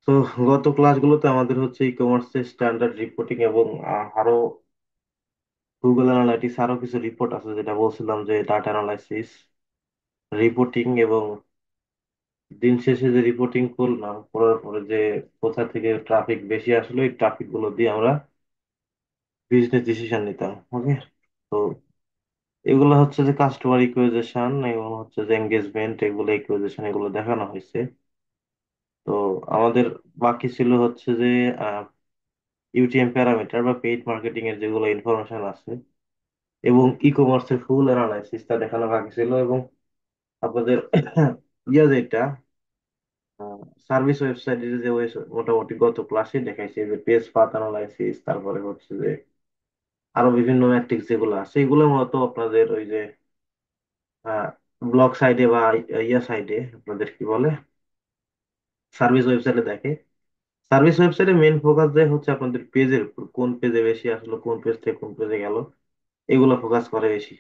তো গত ক্লাসগুলোতে আমাদের হচ্ছে ই কমার্সের স্ট্যান্ডার্ড রিপোর্টিং এবং আরো গুগল অ্যানালাইটিক্স আরো কিছু রিপোর্ট আছে, যেটা বলছিলাম যে ডাটা অ্যানালাইসিস, রিপোর্টিং এবং দিন শেষে যে রিপোর্টিং করলাম করার পরে যে কোথা থেকে ট্রাফিক বেশি আসলো, এই ট্রাফিক গুলো দিয়ে আমরা বিজনেস ডিসিশন নিতাম। ওকে। তো এগুলো হচ্ছে যে কাস্টমার ইকুইজিশন এবং হচ্ছে যে এঙ্গেজমেন্ট, এগুলো ইকুইজিশন, এগুলো দেখানো হয়েছে। তো আমাদের বাকি ছিল হচ্ছে যে ইউটিএম প্যারামিটার বা পেইড মার্কেটিং এর যেগুলো ইনফরমেশন আছে এবং ই কমার্সের ফুল অ্যানালাইসিসটা দেখানো বাকি ছিল। এবং আপনাদের যেটা সার্ভিস ওয়েবসাইটে যে মোটামুটি গত ক্লাসে দেখাইছে যে পেজ পাথ অ্যানালাইসিস, তারপরে হচ্ছে যে আরো বিভিন্ন ম্যাট্রিক্স যেগুলো আছে, এগুলো মূলত আপনাদের ওই যে ব্লগ সাইডে বা ইয়া সাইডে, আপনাদের কি বলে, সার্ভিস ওয়েবসাইটে দেখে। সার্ভিস ওয়েবসাইটে মেন ফোকাস দেয় হচ্ছে আপনাদের পেজের উপর, কোন পেজে বেশি আসলো, কোন পেজ থেকে কোন পেজে গেল, এগুলো ফোকাস করে বেশি।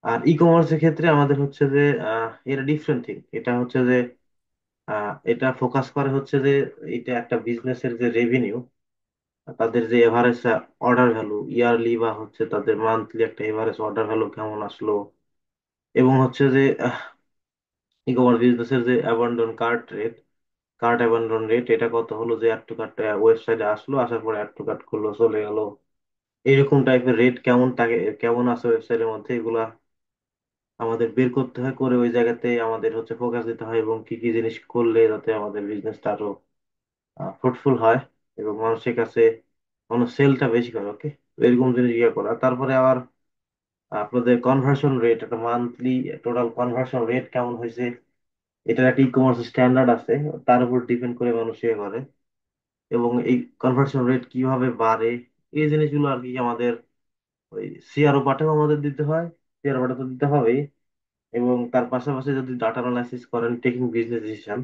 আর ই কমার্সের ক্ষেত্রে আমাদের হচ্ছে যে এটা ডিফারেন্ট থিং। এটা হচ্ছে যে এটা ফোকাস করে হচ্ছে যে এটা একটা বিজনেসের যে রেভিনিউ, তাদের যে এভারেজ অর্ডার ভ্যালু ইয়ারলি বা হচ্ছে তাদের মান্থলি একটা এভারেজ অর্ডার ভ্যালু কেমন আসলো, এবং হচ্ছে যে ই কমার্স বিজনেসের যে abandon cart rate, cart abandon rate, এটা কত হলো, যে অ্যাড টু কার্ট ওয়েবসাইটে আসলো, আসার পরে অ্যাড টু কার্ট করলো, চলে গেল, এরকম টাইপের রেট কেমন থাকে, কেমন আছে ওয়েবসাইটের মধ্যে, এগুলা আমাদের বের করতে হয়। করে ওই জায়গাতে আমাদের হচ্ছে ফোকাস দিতে হয় এবং কি কি জিনিস করলে যাতে আমাদের বিজনেসটা আরো ফ্রুটফুল হয় এবং মানুষের কাছে মানুষ সেলটা বেশি করে। ওকে। এরকম জিনিস ইয়ে করা। তারপরে আবার আপনাদের কনভার্সন রেট, একটা মান্থলি টোটাল কনভার্সন রেট কেমন হয়েছে, এটার একটা ই কমার্স স্ট্যান্ডার্ড আছে, তার উপর ডিপেন্ড করে মানুষ ইয়ে করে। এবং এই কনভার্সন রেট কিভাবে বাড়ে, এই জিনিসগুলো আর কি আমাদের ওই সিআরও পাঠেও আমাদের দিতে হয়। সিআরও পাঠে তো দিতে হবেই। এবং তার পাশাপাশি যদি ডাটা অ্যানালাইসিস করেন, টেকিং বিজনেস ডিসিশন,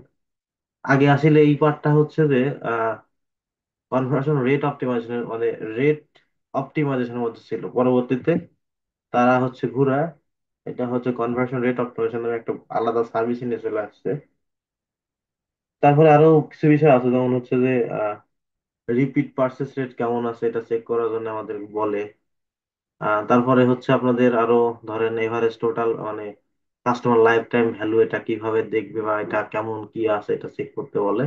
আগে আসলে এই পার্টটা হচ্ছে যে কনভার্সন রেট অপটিমাইজেশন, মানে রেট অপটিমাইজেশনের মধ্যে ছিল। পরবর্তীতে তারা হচ্ছে ঘুরা এটা হচ্ছে কনভার্সন রেট অপটিমাইজেশন নামে একটা আলাদা সার্ভিস নিয়ে চলে আসছে। তারপরে আরো কিছু বিষয় আছে, যেমন হচ্ছে যে রিপিট পারচেস রেট কেমন আছে এটা চেক করার জন্য আমাদের বলে। তারপরে হচ্ছে আপনাদের আরো ধরেন এভারেজ টোটাল, মানে কাস্টমার লাইফ টাইম ভ্যালু, এটা কিভাবে দেখবে বা এটা কেমন কি আছে এটা চেক করতে বলে।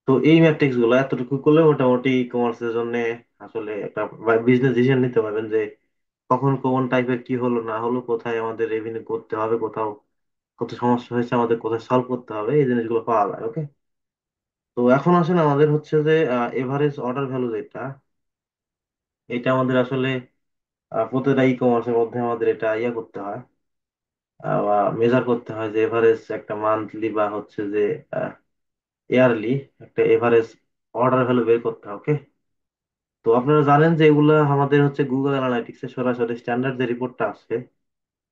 তো এই ম্যাট্রিক্স গুলো এতটুকু করলে মোটামুটি ই কমার্সের জন্য আসলে একটা বিজনেস ডিসিশন নিতে পারবেন যে কখন কোন টাইপের কি হলো না হলো, কোথায় আমাদের রেভিনিউ করতে হবে, কোথাও কত সমস্যা হয়েছে, আমাদের কোথায় সলভ করতে হবে, এই জিনিসগুলো পাওয়া যায়। ওকে। তো এখন আসলে আমাদের হচ্ছে যে এভারেজ অর্ডার ভ্যালু যেটা, এটা আমাদের আসলে প্রতিটা ই কমার্সের মধ্যে আমাদের এটা ইয়ে করতে হয় বা মেজার করতে হয়, যে এভারেজ একটা মান্থলি বা হচ্ছে যে ইয়ারলি একটা এভারেজ অর্ডার ভ্যালু বের করতে হয়। ওকে। তো আপনারা জানেন যে এগুলা আমাদের হচ্ছে গুগল অ্যানালাইটিক্স এর সরাসরি স্ট্যান্ডার্ড যে রিপোর্টটা আছে,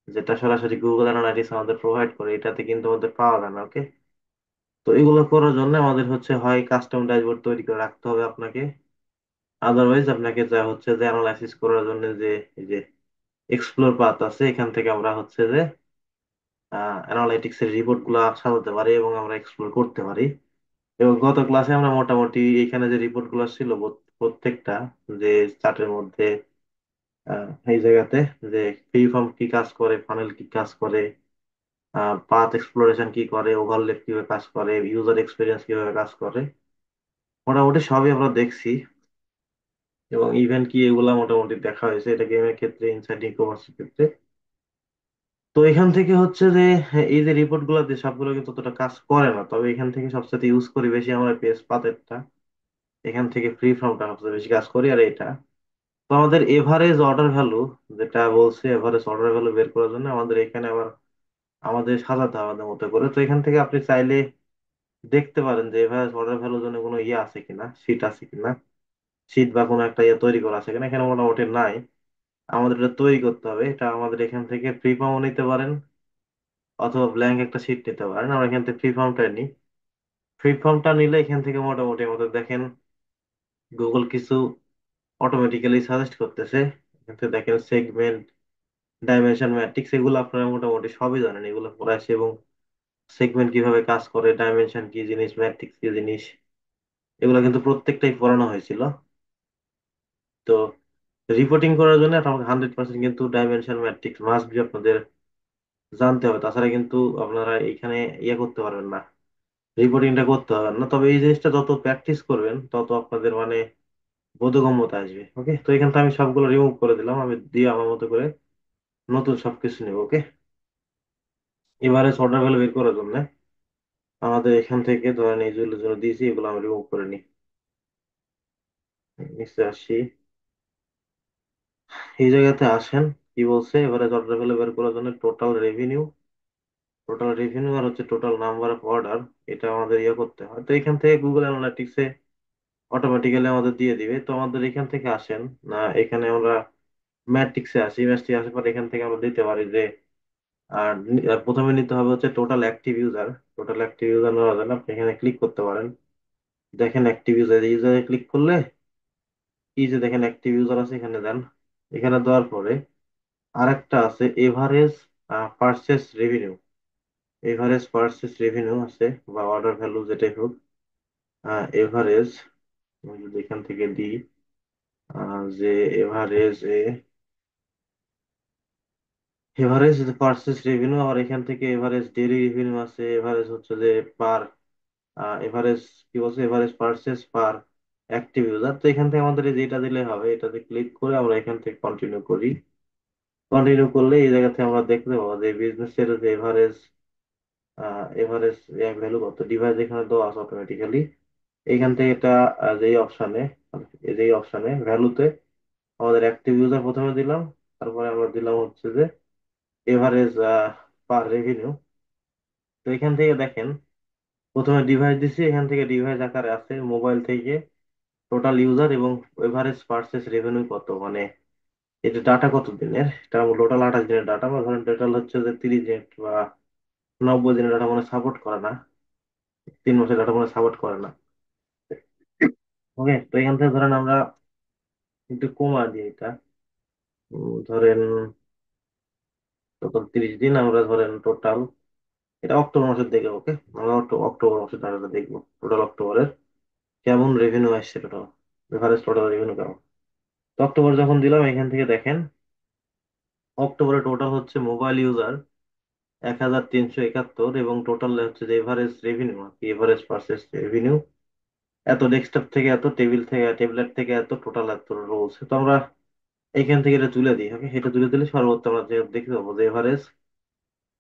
যেটা সরাসরি গুগল অ্যানালাইটিক্স আমাদের প্রোভাইড করে, এটাতে কিন্তু আমাদের পাওয়া যায় না। ওকে। তো এগুলো করার জন্য আমাদের হচ্ছে হয় কাস্টম ড্যাশবোর্ড তৈরি করে রাখতে হবে আপনাকে, আদারওয়াইজ আপনাকে যা হচ্ছে যে অ্যানালাইসিস করার জন্য যে এই যে এক্সপ্লোর পাথ আছে, এখান থেকে আমরা হচ্ছে যে অ্যানালাইটিক্স এর রিপোর্ট গুলা সাজাতে পারি এবং আমরা এক্সপ্লোর করতে পারি। এবং গত ক্লাসে আমরা মোটামুটি এখানে যে রিপোর্ট গুলো ছিল প্রত্যেকটা যে চার্টের মধ্যে, এই জায়গাতে যে ফ্রি ফর্ম কি কাজ করে, ফানেল কি কাজ করে, পাথ এক্সপ্লোরেশন কি করে, ওভারলেপ কিভাবে কাজ করে, ইউজার এক্সপিরিয়েন্স কিভাবে কাজ করে, মোটামুটি সবই আমরা দেখছি। এবং ইভেন্ট কি, এগুলা মোটামুটি দেখা হয়েছে এটা গেমের ক্ষেত্রে, ইনসাইড ই কমার্সের ক্ষেত্রে। তো এখান থেকে হচ্ছে যে এই যে রিপোর্ট গুলো দিয়ে সবগুলো কিন্তু ততটা কাজ করে না, তবে এখান থেকে সবচেয়ে ইউজ করি বেশি আমরা পেজ পাতেরটা। এখান থেকে ফ্রি ফর্মটা সবচেয়ে বেশি কাজ করি। আর এটা তো আমাদের এভারেজ অর্ডার ভ্যালু, যেটা বলছে এভারেজ অর্ডার ভ্যালু বের করার জন্য আমাদের এখানে আবার আমাদের সাজাতে হবে আমাদের মতো করে। তো এখান থেকে আপনি চাইলে দেখতে পারেন যে এভারেজ অর্ডার ভ্যালুর জন্য কোনো ইয়ে আছে কিনা, শীট আছে কিনা, শীট বা কোনো একটা ইয়ে তৈরি করা আছে কিনা। এখানে মোটামুটি নাই, আমাদের এটা তৈরি করতে হবে। এটা আমাদের এখান থেকে ফ্রি ফর্মও নিতে পারেন অথবা ব্ল্যাঙ্ক একটা শীট নিতে পারেন। আমরা এখান থেকে ফ্রি ফর্মটা নিই। ফ্রি ফর্মটা নিলে এখান থেকে মোটামুটি আমাদের দেখেন গুগল কিছু অটোমেটিক্যালি সাজেস্ট করতেছে। এখান থেকে দেখেন সেগমেন্ট, ডাইমেনশন ম্যাট্রিক্স, এগুলো আপনারা মোটামুটি সবই জানেন, এগুলো পড়াইছে। এবং সেগমেন্ট কিভাবে কাজ করে, ডাইমেনশন কি জিনিস, ম্যাট্রিক্স কি জিনিস, এগুলো কিন্তু প্রত্যেকটাই পড়ানো হয়েছিল। তো রিপোর্টিং করার জন্য আমাকে 100% কিন্তু ডাইমেনশন ম্যাট্রিক্স মাস্ট বি আপনাদের জানতে হবে, তাছাড়া কিন্তু আপনারা এখানে ইয়ে করতে পারবেন না, রিপোর্টিংটা করতে পারবেন না। তবে এই জিনিসটা যত প্র্যাকটিস করবেন তত আপনাদের মানে বোধগম্যতা আসবে। ওকে, তো এখান থেকে আমি সবগুলো রিমুভ করে দিলাম, আমি দিয়ে আমার মতো করে নতুন সবকিছু নেব। ওকে, এবারে অর্ডার ভ্যালু বের করার জন্য আমাদের এখান থেকে ধরেন এই যেগুলো যেগুলো দিয়েছি এগুলো আমি রিমুভ করে নিই। নিচে আসি, এই জায়গাতে আসেন, কি বলছে এবারে অর্ডার ভ্যালু বের করার জন্য টোটাল রেভিনিউ, টোটাল রেভিনিউ আর হচ্ছে টোটাল নাম্বার অফ অর্ডার, এটা আমাদের ইয়ে করতে হয়। তো এখান থেকে গুগল অ্যানালিটিক্সে অটোমেটিক্যালি আমাদের দিয়ে দিবে। তো আমাদের এখান থেকে আসেন, না এখানে আমরা ম্যাট্রিক্সে আসি, ম্যাট্রিক্সে আসার পর এখান থেকে আমরা দিতে পারি যে প্রথমে নিতে হবে হচ্ছে total active user. Total active user নেওয়ার জন্য আপনি এখানে ক্লিক করতে পারেন। দেখেন অ্যাক্টিভ ইউজার, ইউজারে ক্লিক করলে এই যে দেখেন অ্যাক্টিভ ইউজার আছে, এখানে দেন। এখানে দেওয়ার পরে আরেকটা আছে average purchase revenue. Average purchase revenue আছে বা অর্ডার ভ্যালু যেটাই হোক, এভারেজ যদি এখান থেকে দিই যে এভারেজ এভারেজ পারচেস রেভিনিউ, আর এখান থেকে এভারেজ ডেইলি রেভিনিউ আছে, এভারেজ হচ্ছে যে পার এভারেজ, কি বলছে এভারেজ পারচেস পার অ্যাক্টিভ ইউজার। তো এখান থেকে আমাদের এই যেটা দিলে হবে, এটাতে ক্লিক করে আমরা এখান থেকে কন্টিনিউ করি। কন্টিনিউ করলে এই জায়গাতে আমরা দেখতে পাবো যে বিজনেসের যে এভারেজ এভারেজ ভ্যালু কত, ডিভাইস এখানে দেওয়া আছে অটোমেটিক্যালি। এইখান থেকে এটা যেই অপশানে, যেই অপশানে ভ্যালুতে আমাদের অ্যাক্টিভ ইউজার প্রথমে দিলাম, তারপরে আমরা দিলাম হচ্ছে যে এভারেজ পার রেভিনিউ। তো এখান থেকে দেখেন প্রথমে ডিভাইস দিছি, এখান থেকে ডিভাইস আকারে আছে মোবাইল থেকে টোটাল ইউজার এবং এভারেজ পারচেস রেভিনিউ কত, মানে এটা ডাটা কত দিনের, এটা টোটাল 28 দিনের ডাটা, বা ধরেন টোটাল হচ্ছে যে 30 দিন বা 90 দিনের ডাটা মানে সাপোর্ট করে না, 3 মাসের ডাটা মানে সাপোর্ট করে না। ওকে, তো এখান থেকে ধরেন আমরা একটু কমা দিই এটা, ধরেন টোটাল 30 দিন, আমরা ধরেন টোটাল এটা অক্টোবর মাসের দেখে। ওকে, আমরা অক্টোবর মাসের ডাটাটা দেখবো, টোটাল অক্টোবরের কেমন রেভিনিউ আসছে, টোটাল এভারেজ টোটাল রেভিনিউ কেমন। তো অক্টোবর যখন দিলাম এখান থেকে দেখেন অক্টোবরে টোটাল হচ্ছে মোবাইল ইউজার 1371, এবং টোটাল হচ্ছে যে average revenue, average purchase revenue এত, ডেস্কটপ থেকে এত, টেবিল থেকে ট্যাবলেট থেকে এত, টোটাল এত রয়েছে। তো আমরা এখান থেকে এটা তুলে দিই। ওকে, এটা তুলে দিলে সর্বোচ্চ আমরা যে দেখতে পাবো যে এভারেজ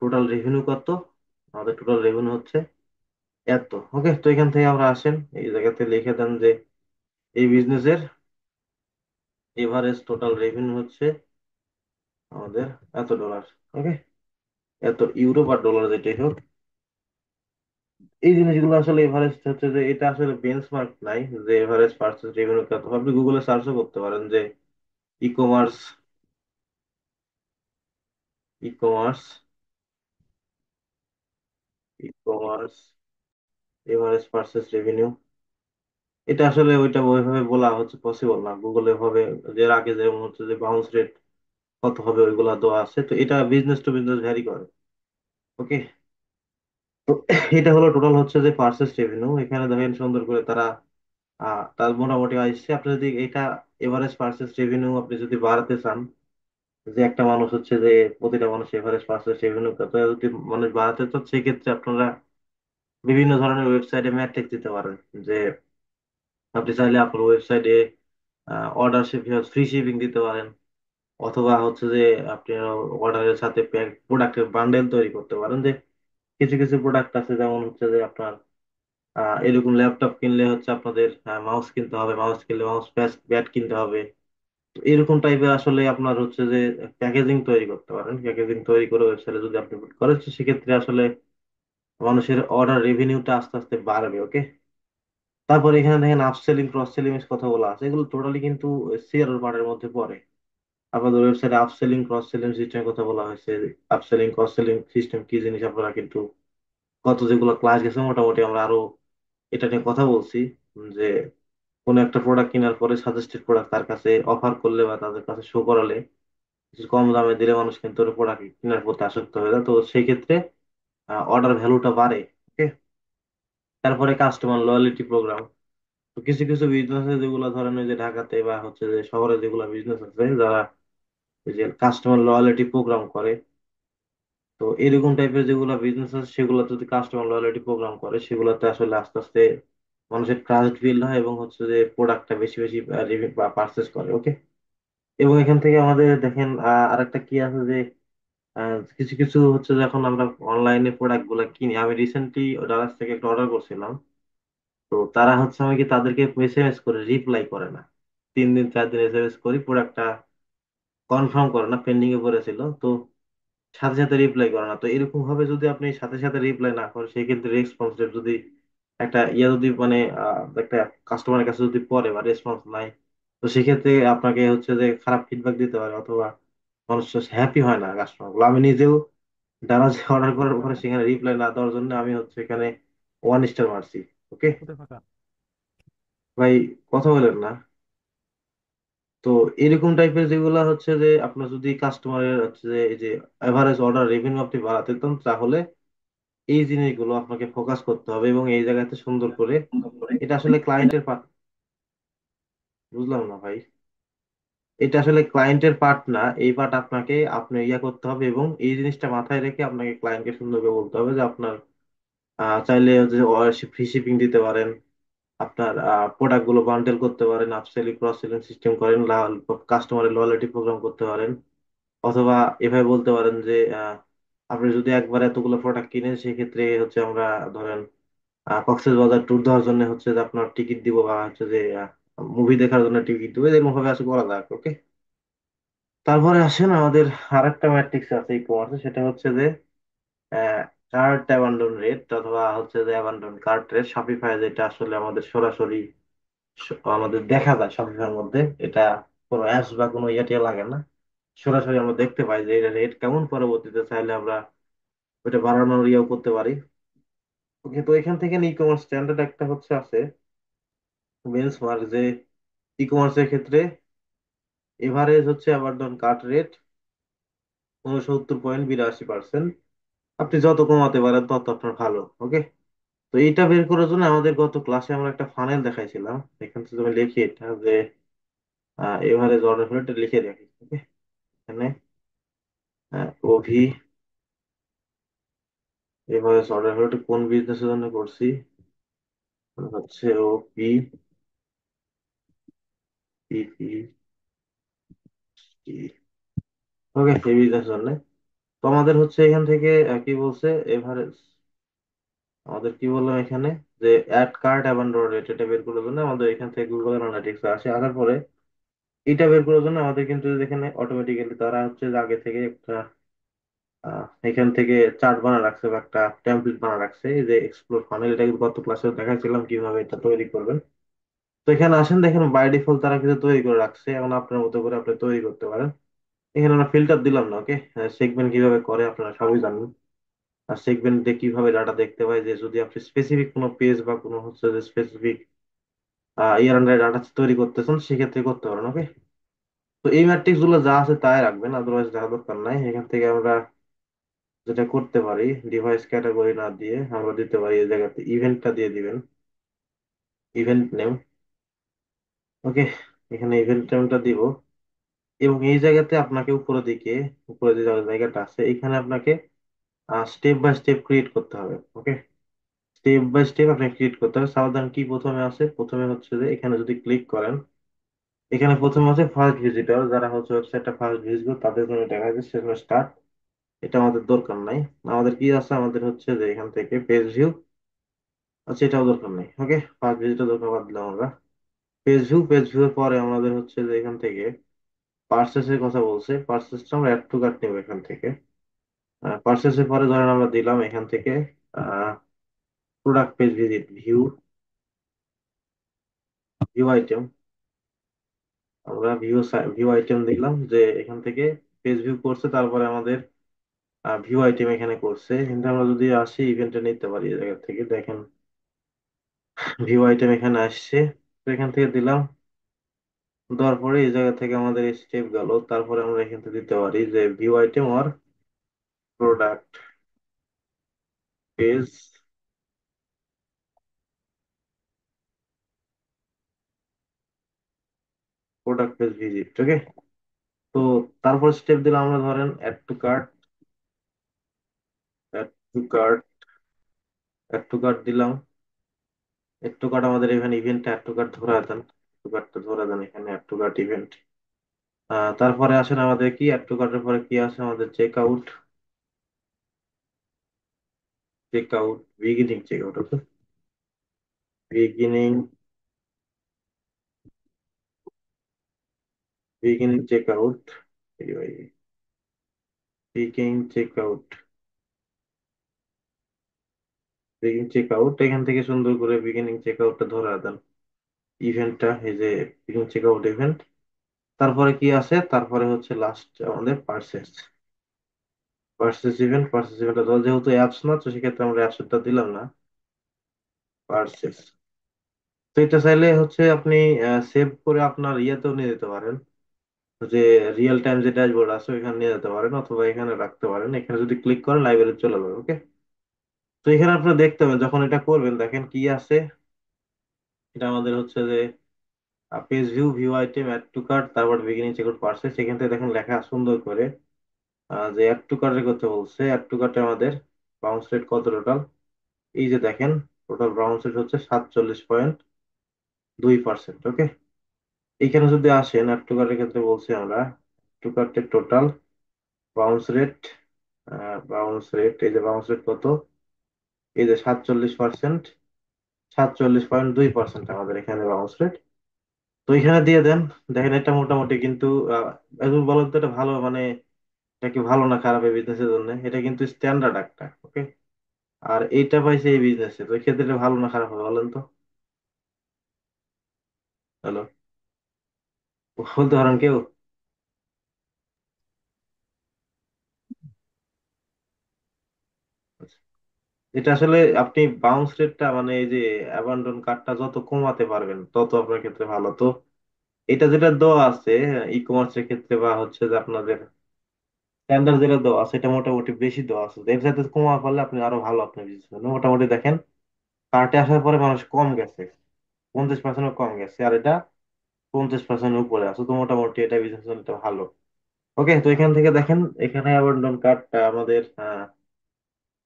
টোটাল রেভিনিউ কত, আমাদের টোটাল রেভিনিউ হচ্ছে এত। ওকে, তো এখান থেকে আমরা আসেন, এই জায়গাতে লিখে দেন যে এই বিজনেসের এভারেজ টোটাল রেভিনিউ হচ্ছে আমাদের এত ডলার। ওকে, এত ইউরো বা ডলার যেটাই হোক। এই জিনিসগুলো আসলে এভারেজ হচ্ছে যে এটা আসলে বেঞ্চমার্ক নাই যে এভারেজ পার্সেস রেভিনিউ কত, আপনি গুগলে সার্চও করতে পারেন যে e commerce, e commerce, e commerce average purchase revenue, এটা আসলে ওইটা ওইভাবে বলা হচ্ছে পসিবল না গুগলে ভাবে, যে এর আগে যেমন হচ্ছে যে বাউন্স রেট কত হবে ওইগুলা দেওয়া আছে। তো এটা বিজনেস টু বিজনেস ভ্যারি করে। ওকে, তো এটা হলো টোটাল হচ্ছে যে পার্সেস রেভিনিউ। এখানে দেখেন সুন্দর করে তারা তার মোটামুটি আসছে। আপনি যদি এটা এভারেজ পার্সেস রেভিনিউ আপনি যদি বাড়াতে চান, যে একটা মানুষ হচ্ছে যে প্রতিটা মানুষ এভারেজ পার্সেস রেভিনিউ কত যদি মানুষ বাড়াতে চান, সেক্ষেত্রে আপনারা বিভিন্ন ধরনের ওয়েবসাইটে ম্যাট্রিক্স দিতে পারেন। যে আপনি চাইলে আপনার ওয়েবসাইটে অর্ডার ফ্রি শিপিং দিতে পারেন, অথবা হচ্ছে যে আপনি অর্ডারের সাথে প্রোডাক্টের বান্ডেল তৈরি করতে পারেন। যে কিছু কিছু প্রোডাক্ট আছে যেমন হচ্ছে যে আপনার এরকম ল্যাপটপ কিনলে হচ্ছে আপনাদের মাউস কিনতে হবে, মাউস কিনলে মাউস ব্যাট কিনতে হবে। তো এরকম টাইপের আসলে আপনার হচ্ছে যে প্যাকেজিং তৈরি করতে পারেন। প্যাকেজিং তৈরি করে ওয়েবসাইটে যদি আপনি put করেন, তো সেক্ষেত্রে আসলে মানুষের অর্ডার রেভিনিউটা আস্তে আস্তে বাড়বে। ওকে, তারপর এখানে দেখেন আপসেলিং ক্রস সেলিং এর কথা বলা আছে, এগুলো টোটালি কিন্তু সিআরও পার্টের মধ্যে পড়ে। আপনাদের ওয়েবসাইটে আপসেলিং ক্রস সেলিং সিস্টেমের কথা বলা হয়েছে। আপসেলিং ক্রস সেলিং সিস্টেম কি জিনিস আপনারা কিন্তু গত যেগুলো ক্লাস গেছে মোটামুটি আমরা আরো এটা নিয়ে কথা বলছি। যে কোনো একটা প্রোডাক্ট কেনার পরে সাজেস্টেড প্রোডাক্ট তার কাছে অফার করলে বা তাদের কাছে শো করালে কিছু কম দামে দিলে মানুষ কিন্তু ওই প্রোডাক্ট কেনার প্রতি আসক্ত হয়ে যায়। তো সেই ক্ষেত্রে অর্ডার ভ্যালুটা বাড়ে। ওকে। তারপরে কাস্টমার লয়ালিটি প্রোগ্রাম। তো কিছু কিছু বিজনেস আছে যেগুলো ধরেন ওই যে ঢাকাতে বা হচ্ছে যে শহরে যেগুলো বিজনেস আছে যারা ওই যে কাস্টমার লয়ালিটি প্রোগ্রাম করে। তো এরকম টাইপের যেগুলো বিজনেস আছে সেগুলো যদি কাস্টমার লয়ালিটি প্রোগ্রাম করে সেগুলোতে আসলে আস্তে আস্তে মানুষের ট্রাস্ট বিল্ড হয় এবং হচ্ছে যে প্রোডাক্টটা বেশি বেশি পারচেস করে। ওকে। এবং এখান থেকে আমাদের দেখেন আরেকটা কি আছে যে কিছু কিছু হচ্ছে যখন আমরা অনলাইনে প্রোডাক্ট গুলা কিনি, আমি রিসেন্টলি ডালাস থেকে একটা অর্ডার করছিলাম। তো তারা হচ্ছে আমাকে তাদেরকে এসএমএস করে রিপ্লাই করে না। 3 দিন 4 দিন এসএমএস করি, প্রোডাক্টটা কনফার্ম করে না, পেন্ডিং এ পড়েছিল। তো সাথে সাথে রিপ্লাই করে না। তো এরকম ভাবে যদি আপনি সাথে সাথে রিপ্লাই না করেন সেই ক্ষেত্রে রেসপন্স যদি একটা যদি মানে একটা কাস্টমারের কাছে যদি পড়ে বা রেসপন্স নাই, তো সেক্ষেত্রে আপনাকে হচ্ছে যে খারাপ ফিডব্যাক দিতে পারে অথবা মানুষ হ্যাপি হয় না কাস্টমার গুলো। আমি নিজেও দ্বারা অর্ডার করার পরে সেখানে রিপ্লাই না দেওয়ার জন্য আমি হচ্ছে এখানে 1 স্টার মারছি। ওকে ভাই, কথা বলেন না। তো এরকম টাইপের যেগুলা হচ্ছে যে আপনার যদি কাস্টমারের হচ্ছে যে এই যে এভারেজ অর্ডার রেভিনিউ আপনি বাড়াতে চান তাহলে এই জিনিসগুলো আপনাকে ফোকাস করতে হবে এবং এই জায়গাতে সুন্দর করে এটা আসলে ক্লায়েন্টের পার্ট। বুঝলাম না ভাই। এটা আসলে ক্লায়েন্টের পার্ট না, এই পার্ট আপনাকে আপনি ইয়া করতে হবে এবং এই জিনিসটা মাথায় রেখে আপনাকে ক্লায়েন্টকে সুন্দর করে বলতে হবে যে আপনার চাইলে ফ্রি শিপিং দিতে পারেন, আপনার প্রোডাক্ট গুলো বান্ডেল করতে পারেন, আপসেলিং ক্রস সেলিং সিস্টেম করেন, কাস্টমারের লয়ালিটি প্রোগ্রাম করতে পারেন। অথবা এভাবে বলতে পারেন যে আপনি যদি একবার এতগুলো প্রোডাক্ট কিনেন সেক্ষেত্রে হচ্ছে আমরা ধরেন কক্সবাজার ট্যুর দেওয়ার জন্য হচ্ছে যে আপনার টিকিট দিব বা হচ্ছে যে মুভি দেখার জন্য টিকিট দিব, এরকম ভাবে আসলে করা যায়। ওকে। তারপরে আসেন আমাদের আরেকটা ম্যাট্রিক্স আছে ই কমার্সে, সেটা হচ্ছে যে কার্ট অ্যাবান্ডন রেট অথবা হচ্ছে যে অ্যাবান্ডন কার্ট রেট শপিফাই, যেটা আসলে আমাদের সরাসরি আমাদের দেখা যায় শপিফাইয়ের মধ্যে। এটা কোনো অ্যাপস বা কোনো ইয়ে লাগে না, সরাসরি আমরা দেখতে পাই যে এটা রেট কেমন, পরবর্তীতে চাইলে আমরা ওইটা বাড়ানোর ইয়েও করতে পারি। ওকে। তো এখান থেকে ই কমার্স স্ট্যান্ডার্ড একটা হচ্ছে আছে বেঞ্চমার্ক যে ই কমার্সের ক্ষেত্রে এভারেজ হচ্ছে অ্যাবান্ডন কার্ট রেট 69.82%। আপনি যত কমাতে পারেন তত আপনার ভালো। ওকে। তো এইটা বের করার জন্য আমাদের গত ক্লাসে আমরা একটা ফানেল দেখাইছিলাম, এখান থেকে তুমি লিখি এটা যে এভারেজ অর্ডার হলে এটা লিখে রাখি। ওকে। এখানে ওভি এভারেজ অর্ডার হলে কোন বিজনেসের জন্য করছি হচ্ছে ও পি পি পি ওকে, এই বিজনেসের জন্য। তো আমাদের হচ্ছে এখান থেকে কি বলছে এভারেজ, আমাদের কি বললাম এখানে যে অ্যাড কার্ট অ্যাবান্ডন রেট, এটা বের করার জন্য আমাদের এখান থেকে গুগল অ্যানালিটিক্স আসে। আসার পরে এটা বের করার জন্য আমাদের কিন্তু এখানে অটোমেটিক্যালি তারা হচ্ছে যে আগে থেকে একটা এখান থেকে চার্ট বানা রাখছে বা একটা টেমপ্লেট বানা রাখছে, এই যে এক্সপ্লোর ফানেল। এটা কিন্তু গত ক্লাসে দেখাচ্ছিলাম কিভাবে এটা তৈরি করবেন। তো এখানে আসেন দেখেন বাই ডিফল্ট তারা কিন্তু তৈরি করে রাখছে, এখন আপনার মতো করে আপনি তৈরি করতে পারেন। এখানে আমরা ফিল্টার দিলাম না। ওকে। সেগমেন্ট কিভাবে করে আপনারা সবই জানেন। আর সেগমেন্টে কিভাবে ডাটা দেখতে পাই যে যদি আপনি স্পেসিফিক কোনো পেজ বা কোনো হচ্ছে যে স্পেসিফিক ইয়ার আন্ডারে ডাটা তৈরি করতেছেন সেক্ষেত্রে করতে পারেন। ওকে। তো এই ম্যাট্রিক্স গুলো যা আছে তাই রাখবেন, আদারওয়াইজ দেখা দরকার নাই। এখান থেকে আমরা যেটা করতে পারি ডিভাইস ক্যাটাগরি না দিয়ে আমরা দিতে পারি এই জায়গাতে ইভেন্টটা দিয়ে দিবেন, ইভেন্ট নেম। ওকে। এখানে ইভেন্ট নেমটা দিব এবং এই জায়গাতে আপনাকে উপরের দিকে, উপরে যে জায়গাটা আছে এখানে আপনাকে স্টেপ বাই স্টেপ ক্রিয়েট করতে হবে। ওকে। স্টেপ বাই স্টেপ আপনি ক্রিয়েট করতে হবে। সাবধান কি প্রথমে আছে, প্রথমে হচ্ছে যে এখানে যদি ক্লিক করেন এখানে প্রথমে আছে ফার্স্ট ভিজিটর, যারা হচ্ছে ওয়েবসাইটটা ফার্স্ট ভিজিট করে তাদের জন্য দেখা যাচ্ছে সেখানে স্টার্ট। এটা আমাদের দরকার নাই। আমাদের কি আছে, আমাদের হচ্ছে যে এখান থেকে পেজ ভিউ, আচ্ছা এটাও দরকার নেই। ওকে। ফার্স্ট ভিজিটর দরকার বাদ দিলাম আমরা। পেজ ভিউ, পেজ ভিউ এর পরে আমাদের হচ্ছে যে এখান থেকে পার্সেস এর কথা বলছে, পার্সেসটা আমরা অ্যাড টু কার্ট নেব এখান থেকে। পার্সেস এর পরে ধরেন আমরা দিলাম এখান থেকে product page visit view, view item. আমরা ভিউ আইটেম দিলাম যে এখান থেকে পেজ ভিউ করছে, তারপরে আমাদের ভিউ আইটেম এখানে করছে। কিন্তু আমরা যদি আসি ইভেন্টে নিতে পারি এই জায়গা থেকে দেখেন ভিউ আইটেম এখানে আসছে। তো এখান থেকে দিলাম, দেওয়ার পরে এই জায়গা থেকে আমাদের স্টেপ গেল। তারপরে আমরা এখান থেকে দিতে পারি যে ভিউ আইটেম আর product page, product page visit, okay. তো তারপর স্টেপ দিলাম আমরা, ধরেন add to cart, add to cart, add to cart দিলাম। অ্যাড টু কার্ট আমাদের এখানে ইভেন্ট অ্যাড টু কার্ট ধরে দেন, টু কার্টটা ধরে দেন এখানে অ্যাড টু কার্ট ইভেন্ট। তারপরে আসেন আমাদের কি অ্যাড টু কার্টের পরে কি আছে আমাদের, check out, check out, beginning check out, okay. Beginning, beginning check out, beginning check out, beginning check out, এখান থেকে সুন্দর করে বিগিনিং চেক আউটটা ধরে দেন, ইভেন্টটা এই যে বিগিনিং চেক আউট ইভেন্ট। তারপরে কি আছে, তারপরে হচ্ছে লাস্ট আমাদের পার্সেস, পার্সেস ইভেন্ট, পার্সেস ইভেন্টটা যেহেতু অ্যাপস না, তো সেক্ষেত্রে আমরা অ্যাপসটা দিলাম না, পার্সেস। তো এটা চাইলে হচ্ছে আপনি সেভ করে আপনার ইয়েতেও নিয়ে যেতে পারেন, যে রিয়েল টাইম যে ড্যাশবোর্ড আছে ওইখানে নিয়ে যেতে পারেন, অথবা এখানে রাখতে পারেন। এখানে যদি ক্লিক করেন লাইব্রেরি চলে যাবে, ওকে। তো এখানে আপনারা দেখতে পাবেন যখন এটা করবেন, দেখেন কি আছে। এটা আমাদের হচ্ছে যে page view, view item, add to cart, তারপর বিগিনিং চেকআউট পার্সেস। সেখান থেকে দেখেন লেখা সুন্দর করে যে অ্যাড টু কার্টের করতে বলছে। অ্যাড টু কার্টে আমাদের বাউন্স রেট কত টোটাল, এই যে দেখেন, টোটাল বাউন্স রেট হচ্ছে 47.2%, ওকে। এইখানে যদি আসেন অ্যাড টু কার্টের ক্ষেত্রে বলছি আমরা, টু কার্টের total bounce rate, bounce rate, এই যে বাউন্স রেট কত, এই যে 47%, 47.2% আমাদের এখানে বাউন্স রেট। তো এখানে দিয়ে দেন। দেখেন এটা মোটামুটি কিন্তু এখন বলেন তো এটা ভালো মানে, এটা কি ভালো না খারাপ এই বিজনেসের জন্য, এটা কিন্তু স্ট্যান্ডার্ড একটা, ওকে। আর এইটা পাইছে এই বিজনেসে, তো এই ক্ষেত্রে এটা ভালো না খারাপ হবে বলেন তো। হ্যালো, বলতে পারেন কেউ? এটা আসলে আপনি বাউন্স রেটটা মানে এই যে অ্যাবান্ডন কার্ডটা যত কমাতে পারবেন তত আপনার ক্ষেত্রে ভালো। তো এটা যেটা দেওয়া আছে ই কমার্সের ক্ষেত্রে, বা হচ্ছে যে আপনাদের স্ট্যান্ডার্ড যেটা দেওয়া আছে, এটা মোটামুটি বেশি দেওয়া আছে। এর সাথে কমা পারলে আপনি আরো ভালো আপনি বিজনেস করবেন। মোটামুটি দেখেন কার্টে আসার পরে মানুষ কম গেছে, 50% কম গেছে, আর এটা 50% উপরে আছে। তো মোটামুটি এটা বিজনেস এটা ভালো, ওকে। তো এখান থেকে দেখেন এখানে অ্যাবান্ডন কার্ডটা আমাদের,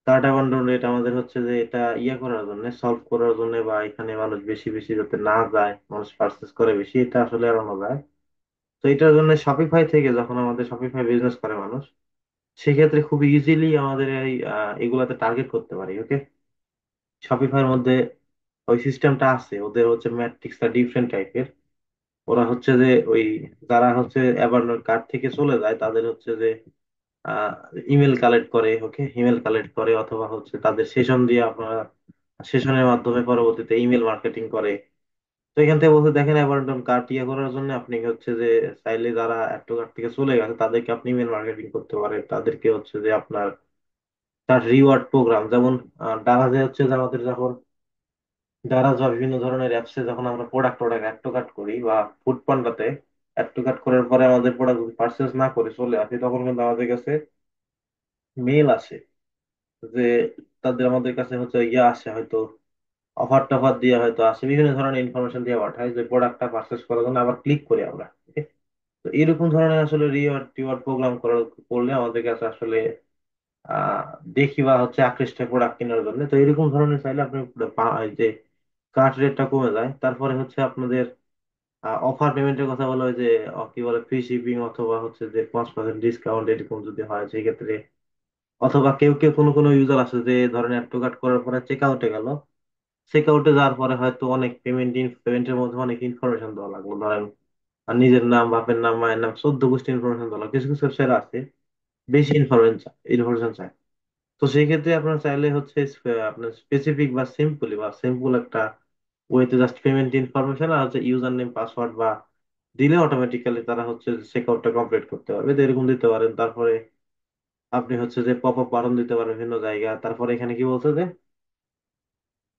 কার্ড অ্যাবান্ডন রেট আমাদের হচ্ছে যে এটা ইয়ে করার জন্য, সলভ করার জন্য, বা এখানে মানুষ বেশি বেশি যাতে না যায়, মানুষ পার্চেস করে বেশি, এটা আসলে এড়ানো যায়। তো এটার জন্য শপিফাই থেকে যখন আমাদের শপিফাই বিজনেস করে মানুষ, সেক্ষেত্রে খুব ইজিলি আমাদের এই এগুলাতে টার্গেট করতে পারি, ওকে। শপিফাইয়ের মধ্যে ওই সিস্টেমটা আছে, ওদের হচ্ছে ম্যাট্রিক্সটা ডিফারেন্ট টাইপের। ওরা হচ্ছে যে ওই যারা হচ্ছে অ্যাবান্ডন কার্ড থেকে চলে যায় তাদের হচ্ছে যে ইমেল কালেক্ট করে, ওকে, ইমেল কালেক্ট করে, অথবা হচ্ছে তাদের সেশন দিয়ে আপনারা সেশনের মাধ্যমে পরবর্তীতে ইমেল মার্কেটিং করে। তো এখান থেকে বলতে দেখেন অ্যাবান্ডন কার্ট ইয়ে করার জন্য আপনি হচ্ছে যে চাইলে যারা অ্যাক্টো কার্ট থেকে চলে গেছে তাদেরকে আপনি ইমেল মার্কেটিং করতে পারেন, তাদেরকে হচ্ছে যে আপনার তার রিওয়ার্ড প্রোগ্রাম, যেমন দারাজে হচ্ছে যে আমাদের যখন দারাজ বা বিভিন্ন ধরনের অ্যাপসে যখন আমরা product product add to cart করি, বা ফুড পান্ডাতে অ্যাড টু কার্ট করার পরে আমাদের প্রোডাক্ট যদি পার্চেস না করে চলে আসে, তখন কিন্তু আমাদের কাছে মেল আসে যে তাদের আমাদের কাছে হচ্ছে ইয়ে আসে, হয়তো অফার টফার দিয়ে হয়তো আসে, বিভিন্ন ধরনের ইনফরমেশন দিয়ে পাঠায় যে প্রোডাক্টটা পারচেস করার জন্য, আবার ক্লিক করি আমরা, ঠিক? তো এরকম ধরনের আসলে রিওয়ার্ড টিওয়ার্ড প্রোগ্রাম করলে আমাদের কাছে আসলে আহ দেখি বা হচ্ছে আকৃষ্ট প্রোডাক্ট কেনার জন্য। তো এরকম ধরনের চাইলে আপনি এই যে কার্ট রেটটা কমে যায়। তারপরে হচ্ছে আপনাদের অফার পেমেন্টের কথা বলা হয় যে কি বলে ফ্রি শিপিং, অথবা হচ্ছে যে 5% ডিসকাউন্ট, এরকম যদি হয় সেই ক্ষেত্রে, অথবা কেউ কেউ কোনো কোনো ইউজার আছে যে ধরেন অ্যাড টু কার্ট করার পরে চেক আউটে গেল, চেক আউটে যাওয়ার পরে হয়তো অনেক পেমেন্টের মধ্যে অনেক ইনফরমেশন দেওয়া লাগলো, ধরেন আর নিজের নাম, বাপের নাম, মায়ের নাম, 14 গোষ্ঠী ইনফরমেশন দেওয়া লাগলো। কিছু কিছু ওয়েবসাইট আছে বেশি ইনফরমেশন ইনফরমেশন চায়। তো সেই ক্ষেত্রে আপনার চাইলে হচ্ছে আপনার স্পেসিফিক বা সিম্পল একটা ওয়েতে জাস্ট পেমেন্ট ইনফরমেশন আর হচ্ছে ইউজার নেম পাসওয়ার্ড বা দিলে অটোমেটিক্যালি তারা হচ্ছে চেক আউটটা কমপ্লিট করতে পারবে। তো এরকম দিতে পারেন। তারপরে আপনি হচ্ছে যে পপ আপ বাটন দিতে পারেন বিভিন্ন জায়গা। তারপরে এখানে কি বলছে যে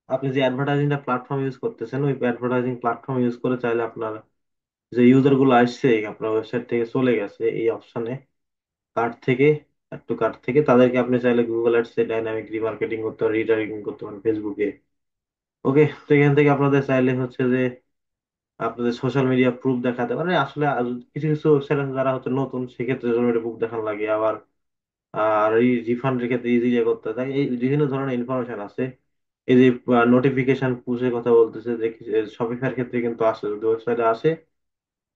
আপনি যে অ্যাডভার্টাইজিংটা প্ল্যাটফর্ম ইউজ করতেছেন, ওই অ্যাডভার্টাইজিং প্ল্যাটফর্ম ইউজ করে চাইলে আপনার যে ইউজার গুলো আসছে আপনার ওয়েবসাইট থেকে চলে গেছে এই অপশনে, কার্ট থেকে, অ্যাড টু কার্ট থেকে তাদেরকে আপনি চাইলে গুগল অ্যাডসে ডাইনামিক রিমার্কেটিং করতে পারেন, রিটার্গেটিং করতে পারেন ফেসবুকে। ওকে, তো এখান থেকে আপনাদের চাইলে হচ্ছে যে আপনাদের সোশ্যাল মিডিয়া প্রুফ দেখাতে পারে আসলে। কিছু কিছু ওয়েবসাইট আছে যারা হচ্ছে নতুন, সেক্ষেত্রে প্রুফ দেখানো লাগে। আবার আর এই রিফান্ডের ক্ষেত্রে ইজি করতে দেয়, এই বিভিন্ন ধরনের ইনফরমেশন আছে। এই যে নোটিফিকেশন পুশের কথা বলতেছে, যে শপিফাইয়ের ক্ষেত্রে কিন্তু আসে, যদি ওয়েবসাইটে আসে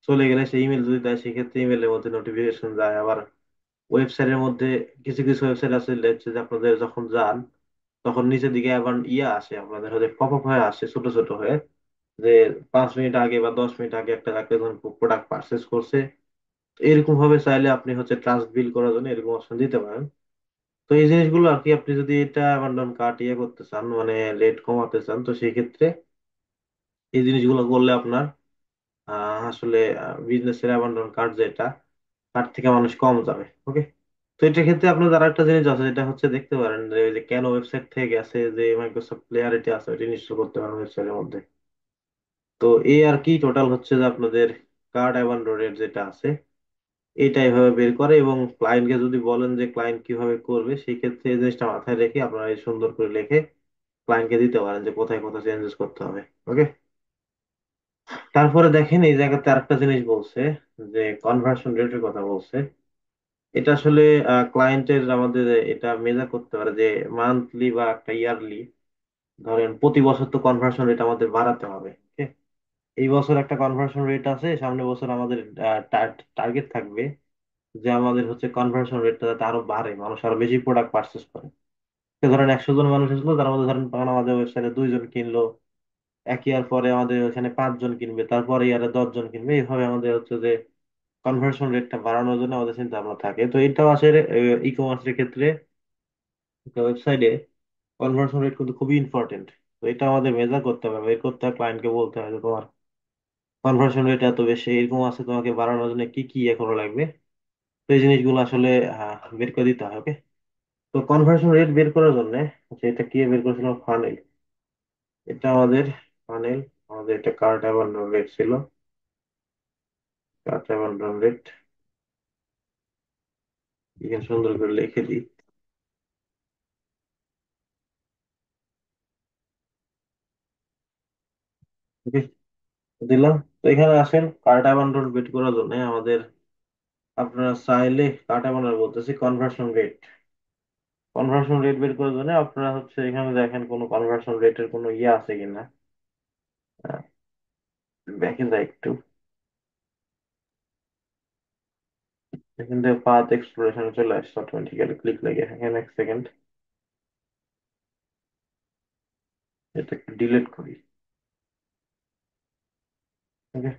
চলে গেলে সেই ইমেল যদি দেয় সেক্ষেত্রে ইমেলের মধ্যে নোটিফিকেশন যায়। আবার ওয়েবসাইটের মধ্যে কিছু কিছু ওয়েবসাইট আছে লেটস যে আপনাদের যখন যান তখন নিচের দিকে আবার ইয়ে আসে, আপনাদের হচ্ছে পপ আপ হয়ে আসে ছোট ছোট হয়ে, যে 5 মিনিট আগে বা 10 মিনিট আগে একটা একটা ধরুন প্রোডাক্ট পারচেস করছে। তো এরকম ভাবে চাইলে আপনি হচ্ছে ট্রাস্ট বিল্ড করার জন্য এরকম অপশন দিতে পারেন। তো এই জিনিসগুলো আর কি, আপনি যদি এটা অ্যাবান্ডন কার্ট ইয়ে করতে চান মানে রেট কমাতে চান, তো সেই ক্ষেত্রে এই জিনিসগুলো করলে আপনার আসলে বিজনেসের অ্যাবান্ডন কার্ট যেটা, তার থেকে মানুষ কম যাবে। ওকে, তো এটার ক্ষেত্রে আপনার আর একটা জিনিস আছে যেটা হচ্ছে দেখতে পারেন যে ওই যে কেন ওয়েবসাইট থেকে গেছে, যে মাইক্রোসফট ক্লিয়ারিটি আছে ওইটা ইনস্টল করতে পারেন ওয়েবসাইটের মধ্যে। তো এই আর কি টোটাল হচ্ছে যে আপনাদের কার্ড অ্যাবান্ডন রেট যেটা আছে এইটা এভাবে বের করে। এবং ক্লায়েন্টকে যদি বলেন যে ক্লায়েন্ট কিভাবে করবে, সেই ক্ষেত্রে এই জিনিসটা মাথায় রেখে আপনারা এই সুন্দর করে লিখে ক্লায়েন্টকে দিতে পারেন যে কোথায় কোথায় চেঞ্জেস করতে হবে। ওকে, তারপরে দেখেন এই জায়গাতে আরেকটা জিনিস বলছে, যে কনভার্সন রেটের কথা বলছে। এটা আসলে ক্লায়েন্টের আমাদের এটা মেজার করতে পারে যে মান্থলি বা একটা ইয়ারলি, ধরেন প্রতি বছর তো কনভার্সন রেট আমাদের বাড়াতে হবে। Okay? এই বছর একটা কনভার্সন রেট আছে, সামনে বছর আমাদের টার্গেট থাকবে যে আমাদের হচ্ছে কনভার্সন রেটটা যাতে আরো বাড়ে, মানুষ আরো বেশি প্রোডাক্ট পারচেস করে। তো ধরেন 100 জন মানুষ আসলো, তার মধ্যে ধরেন তখন আমাদের ওয়েবসাইটে 2 জন কিনলো, এক ইয়ার পরে আমাদের ওখানে 5 জন কিনবে, তারপরে ইয়ারে 10 জন কিনবে। এইভাবে আমাদের হচ্ছে যে কনভার্সন রেটটা বাড়ানোর জন্য আমাদের চিন্তা ভাবনা থাকে। তো এটাও আসলে ই কমার্সের ক্ষেত্রে ওয়েবসাইটে কনভার্সন রেট কিন্তু খুবই ইম্পর্টেন্ট। তো এটা আমাদের মেজার করতে হবে, বের করতে হবে, ক্লায়েন্টকে বলতে হবে যে তোমার কনভার্সন রেট এত বেশি, এরকম আছে, তোমাকে বাড়ানোর জন্য কি কি ইয়ে করা লাগবে। তো এই জিনিসগুলো আসলে বের করে দিতে হবে। তো কনভার্সন রেট বের করার জন্য হচ্ছে এটা কি বের করেছিলাম, ফানেল। এটা আমাদের ফানেল, আমাদের এটা কার্ট অ্যাবান্ডন রেট ছিল। কার্ট অ্যাবান্ডন রেট এখানে সুন্দর করে লিখে দিই। ওকে, দিলাম। তো এখানে আসেন কার্ট অ্যাবান্ডন বের করার জন্য আমাদের, আপনারা চাইলে কার্ট অ্যাবান্ডন বলতেছি কনভার্সন রেট। কনভার্সন রেট বের করার জন্য আপনারা হচ্ছে এখানে দেখেন কোনো কনভার্সন রেটের কোনো ইয়ে আছে কিনা। ব্যাকে যাই একটু, এখান থেকে পাথ এক্সপ্লোরেশনে চলে আসছে অটোমেটিক্যালি, ক্লিক লাগে এখানে। এক সেকেন্ড, এটা ডিলিট করি। ওকে,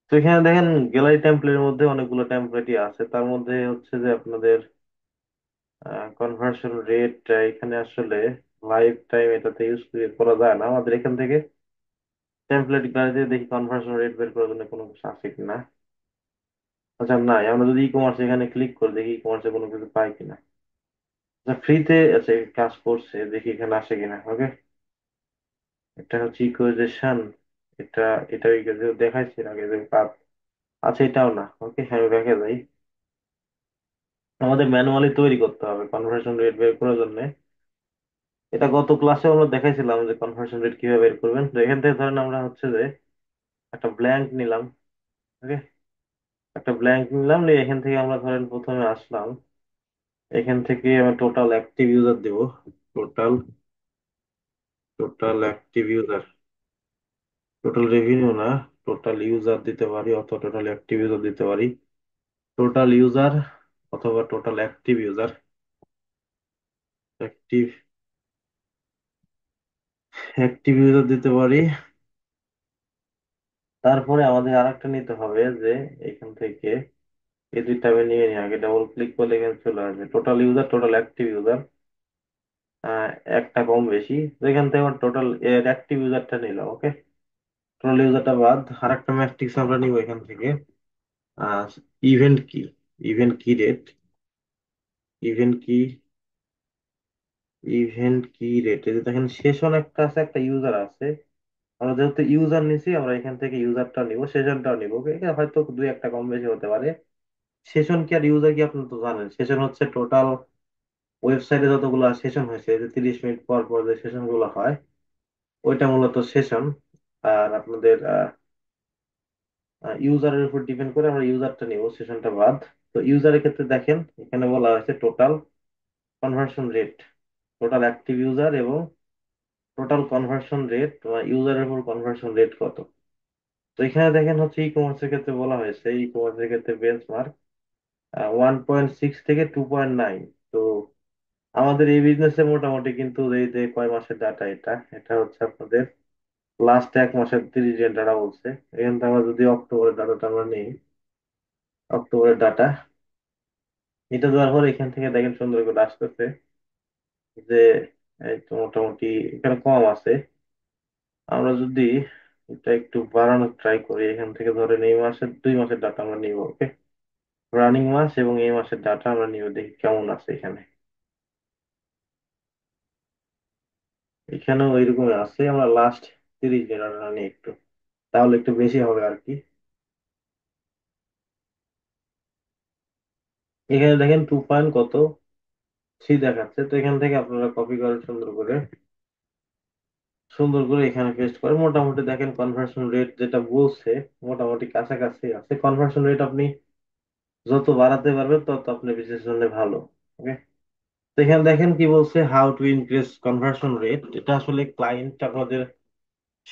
তো এখানে দেখেন গ্যালারি টেমপ্লেটের মধ্যে অনেকগুলো টেমপ্লেটই আছে, তার মধ্যে হচ্ছে যে আপনাদের কনভার্সন রেট এখানে আসলে লাইফ টাইম এটাতে ইউজ করা যায় না। আমাদের এখান থেকে টেমপ্লেট গ্যালারিতে দেখি কনভার্সন রেট বের করার জন্য কোনো কিছু আছে কিনা। আচ্ছা নাই, আমরা যদি ই কমার্স এখানে ক্লিক করে দেখি ই কমার্সে কোনো কিছু পাই কিনা। আচ্ছা ফ্রিতে আছে, কাজ করছে, দেখি এখানে আসে কিনা। ওকে, এটা হচ্ছে ইকুইজেশন। এটা এটা ওই যে দেখাইছি আগে যে কাজ আছে, এটাও না। ওকে, আমি ব্যাকে যাই। আমাদের ম্যানুয়ালি তৈরি করতে হবে কনভার্সন রেট বের করার জন্য। এটা গত ক্লাসে আমরা দেখাইছিলাম যে কনভার্সন রেট কিভাবে বের করবেন। তো এখান থেকে ধরেন আমরা হচ্ছে যে একটা ব্ল্যাঙ্ক নিলাম। ওকে, একটা ব্ল্যাঙ্ক নিলাম, নিয়ে এখান থেকে আমরা ধরেন প্রথমে আসলাম, এখান থেকে আমি টোটাল অ্যাক্টিভ ইউজার দেব। Total total active user, total revenue না, টোটাল ইউজার দিতে পারি অথবা টোটাল অ্যাক্টিভ ইউজার দিতে পারি। টোটাল ইউজার অথবা total active user, active active user দিতে পারি। তারপরে আমাদের আরেকটা নিতে হবে যে এখান থেকে এই দুইটা আমি নিয়ে নিই আগে, ডাবল ক্লিক করলে এখানে চলে আসবে total user, total active user, একটা কম বেশি। তো এখান থেকে টোটাল অ্যাক্টিভ ইউজারটা নিলাম। ওকে, টোটাল ইউজারটা বাদ আরেকটা ম্যাট্রিক্স আমরা নিব এখান থেকে, ইভেন্ট কি, ইভেন্ট কি রেট, ইভেন্ট কি, ইভেন্ট কি রেট। এই যে দেখেন সেশন একটা আছে, একটা ইউজার আছে। আমরা যেহেতু ইউজার নিছি আমরা এখান থেকে ইউজারটা নিব, সেশনটাও নিব। এখানে হয়তো দুই একটা কম বেশি হতে পারে, সেশন কি আর ইউজার কি আপনি তো জানেন, সেশন হচ্ছে টোটাল ওয়েবসাইটে যতগুলো সেশন হয়েছে, এই যে 30 মিনিট পর পর যে সেশন গুলো হয়, ওইটা মূলত সেশন। আর আপনাদের ইউজারের উপর ডিপেন্ড করে আমরা ইউজারটা নিব, সেশনটা বাদ। তো ইউজারের ক্ষেত্রে দেখেন এখানে বলা হয়েছে total conversion rate, total active user এবং টোটাল কনভার্সন রেট বা ইউজারের উপর কনভার্সন রেট কত। তো এখানে দেখেন হচ্ছে ই কমার্সের ক্ষেত্রে বলা হয়েছে, ই কমার্সের ক্ষেত্রে বেঞ্চমার্ক 1.6 থেকে 2.9। তো আমাদের এই বিজনেসে মোটামুটি কিন্তু এই যে কয় মাসের ডাটা, এটা এটা হচ্ছে আপনাদের লাস্ট 1 মাসের 30 দিনের ডাটা বলছে। এখান থেকে আমরা যদি অক্টোবরের ডাটাটা আমরা নিই, অক্টোবরের ডাটা এটা দেওয়ার পর এখান থেকে দেখেন সুন্দর করে আসতেছে যে এই তো মোটামুটি এখানে কম আছে। আমরা যদি এটা একটু বাড়ানোর ট্রাই করি, এখান থেকে ধরেন এই মাসের 2 মাসের ডাটা আমরা নিব, ওকে, রানিং মাস এবং এই মাসের ডাটা আমরা নিব, দেখি কেমন আছে এখানে। এখানেও এইরকম আছে, আমরা লাস্ট 30 দিন ডাটা নিই একটু, তাহলে একটু বেশি হবে আর কি। এখানে দেখেন 2 পয়েন্ট কত 3 দেখাচ্ছে। তো এখান থেকে আপনারা কপি করে সুন্দর করে, সুন্দর করে এখানে পেস্ট করে মোটামুটি দেখেন কনভার্সন রেট যেটা বলছে মোটামুটি কাছাকাছি আছে। কনভার্সন রেট আপনি যত বাড়াতে পারবেন তত আপনি বিশেষ জন্য ভালো, ওকে। তো এখানে দেখেন কি বলছে, how to increase conversion rate. এটা আসলে ক্লায়েন্ট আপনাদের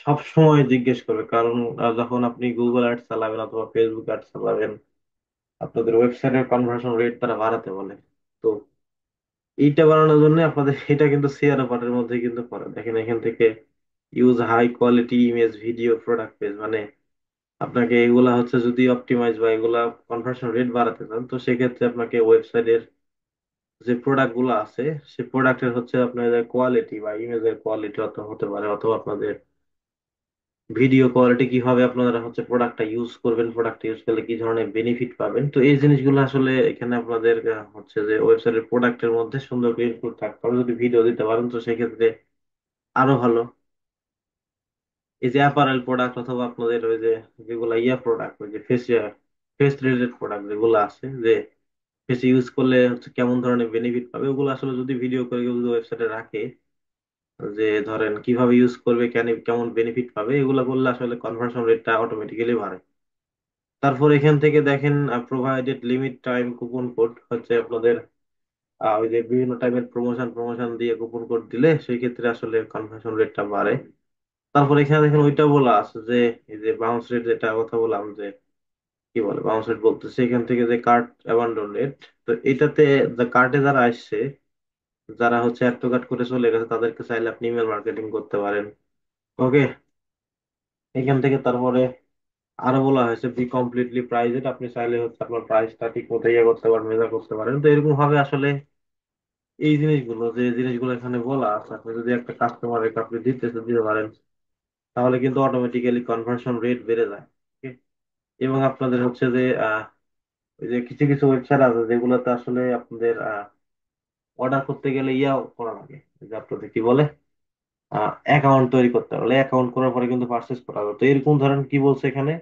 সব সময় জিজ্ঞেস করবে, কারণ যখন আপনি গুগল অ্যাডস চালাবেন অথবা ফেসবুক অ্যাডস চালাবেন, আপনাদের ওয়েবসাইটের কনভার্সন রেট তারা বাড়াতে বলে। তো এইটা বাড়ানোর জন্য আপনাদের এটা কিন্তু সিআরও পার্টের মধ্যে কিন্তু পড়ে। দেখেন এখান থেকে use high quality image video product page, মানে আপনাকে এগুলা হচ্ছে যদি অপটিমাইজ বা এগুলা কনভার্সন রেট বাড়াতে চান, তো সেক্ষেত্রে আপনাকে ওয়েবসাইটের যে প্রোডাক্ট গুলো আছে সেই প্রোডাক্টের হচ্ছে আপনাদের কোয়ালিটি বা ইমেজের কোয়ালিটি অত হতে পারে, অথবা আপনাদের ভিডিও কোয়ালিটি, কিভাবে আপনারা হচ্ছে প্রোডাক্টটা ইউজ করবেন, প্রোডাক্ট ইউজ করলে কি ধরনের বেনিফিট পাবেন। তো এই জিনিসগুলো আসলে এখানে আপনাদের হচ্ছে যে ওয়েবসাইটের প্রোডাক্টের মধ্যে সুন্দর করে ইনক্লুড থাকতে হবে। যদি ভিডিও দিতে পারেন তো সেক্ষেত্রে আরো ভালো। এই যে অ্যাপারেল প্রোডাক্ট অথবা আপনাদের ওই যে যেগুলা প্রোডাক্ট, ওই যে ফেস রিলেটেড প্রোডাক্ট যেগুলো আছে, যে ফেস ইউজ করলে হচ্ছে কেমন ধরনের বেনিফিট পাবে, ওগুলো আসলে যদি ভিডিও করে কেউ যদি ওয়েবসাইটে রাখে, যে ধরেন কিভাবে ইউজ করবে, কেন কেমন বেনিফিট পাবে, এগুলো করলে আসলে কনভার্সন রেটটা অটোমেটিক্যালি বাড়ে। তারপর এখান থেকে দেখেন provided limit time coupon code হচ্ছে আপনাদের ওই যে বিভিন্ন টাইপের প্রমোশন প্রমোশন দিয়ে কুপন কোড দিলে সেই ক্ষেত্রে আসলে কনভার্সন রেটটা বাড়ে। তারপর এখানে দেখেন ওইটা বলা আছে যে এই যে বাউন্স রেট, যেটা কথা বললাম যে কি বলে বাউন্স রেট বলতেছে, এখান থেকে যে কার্ট অ্যাবান্ডন রেট। তো এটাতে কার্টে যারা আসছে, যারা হচ্ছে অ্যাড টু কার্ট করে চলে গেছে, তাদেরকে চাইলে আপনি ইমেল মার্কেটিং করতে পারেন, ওকে। এখান থেকে তারপরে আরো বলা হয়েছে বি কমপ্লিটলি প্রাইজড, আপনি চাইলে হচ্ছে আপনার প্রাইসটা ঠিক মতো ইয়ে করতে পারেন, মেজার করতে পারেন। তো এরকম ভাবে আসলে এই জিনিসগুলো, যে জিনিসগুলো এখানে বলা আছে, আপনি যদি একটা কাস্টমারের আপনি দিতে পারেন, তাহলে কিন্তু অটোমেটিক্যালি কনভার্সন রেট বেড়ে যায়, okay? এবং আপনাদের হচ্ছে যে ওই যে কিছু কিছু ওয়েবসাইট আছে যেগুলোতে আসলে আপনাদের অর্ডার করতে গেলে ইয়াও করা লাগে, এই যে আপনাদের কি বলে অ্যাকাউন্ট তৈরি করতে হবে, অ্যাকাউন্ট করার পরে কিন্তু পারচেস করা হবে। তো এরকম ধরেন কি বলছে এখানে,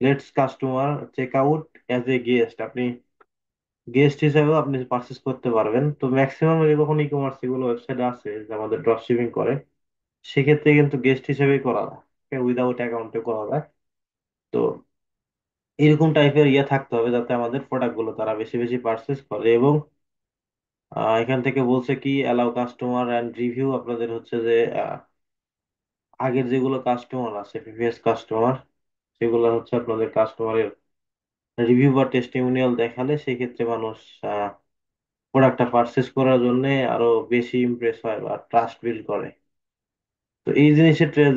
let's customer check out as a guest, আপনি গেস্ট হিসেবেও আপনি পারচেস করতে পারবেন। তো ম্যাক্সিমাম যখন ই কমার্স এগুলো ওয়েবসাইট আছে যে আমাদের ড্রপ শিপিং করে, সেক্ষেত্রে কিন্তু গেস্ট হিসেবেই করা যায়, উইদাউট অ্যাকাউন্টে করা যায়। তো এরকম টাইপের ইয়ে থাকতে হবে যাতে আমাদের প্রোডাক্ট গুলো তারা বেশি বেশি পারচেস করে। এবং এখান থেকে বলছে কি অ্যালাউ কাস্টমার অ্যান্ড রিভিউ, আপনাদের হচ্ছে যে আগের যেগুলো কাস্টমার আছে প্রিভিয়াস কাস্টমার, সেগুলো হচ্ছে আপনাদের কাস্টমারের রিভিউ বা টেস্টিমোনিয়াল দেখালে সেই ক্ষেত্রে মানুষ প্রোডাক্টটা পারচেস করার জন্য আরো বেশি ইমপ্রেস হয় বা ট্রাস্ট বিল্ড করে। তো এই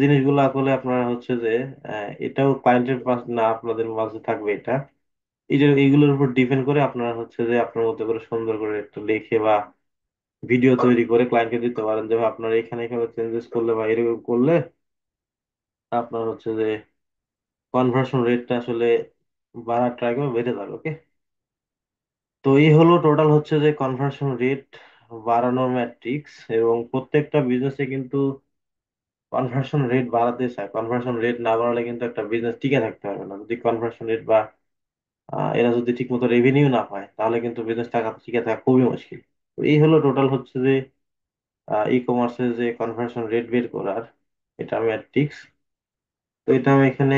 জিনিসগুলো আসলে আপনারা হচ্ছে যে এটাও ক্লায়েন্টের পাশ না, আপনাদের মাঝে থাকবে এটা। এই যে এইগুলোর উপর ডিপেন্ড করে আপনারা হচ্ছে যে আপনার মতো করে সুন্দর করে একটু লিখে বা ভিডিও তৈরি করে ক্লায়েন্টকে দিতে পারেন, যে ভাই আপনারা এখানে এখানে চেঞ্জেস করলে বা এরকম করলে আপনার হচ্ছে যে কনভার্সন রেটটা আসলে বাড়ার ট্রাই করে বেড়ে যাবে, ওকে। তো এই হলো টোটাল হচ্ছে যে কনভার্সন রেট বাড়ানোর ম্যাট্রিক্স। এবং প্রত্যেকটা বিজনেসে কিন্তু কনভার্সন রেট বাড়াতে চায়, কনভার্সন রেট না বাড়ালে কিন্তু একটা বিজনেস টিকে থাকতে পারবে না। যদি কনভার্সন রেট বা এরা যদি ঠিকমতো রেভিনিউ না পায় তাহলে কিন্তু বিজনেস টাকা টিকে থাকা খুবই মুশকিল। তো এই হলো টোটাল হচ্ছে যে ই কমার্সের যে কনভার্সন রেট বের করার, এটা ম্যাট্রিক্স। তো এটা আমি এখানে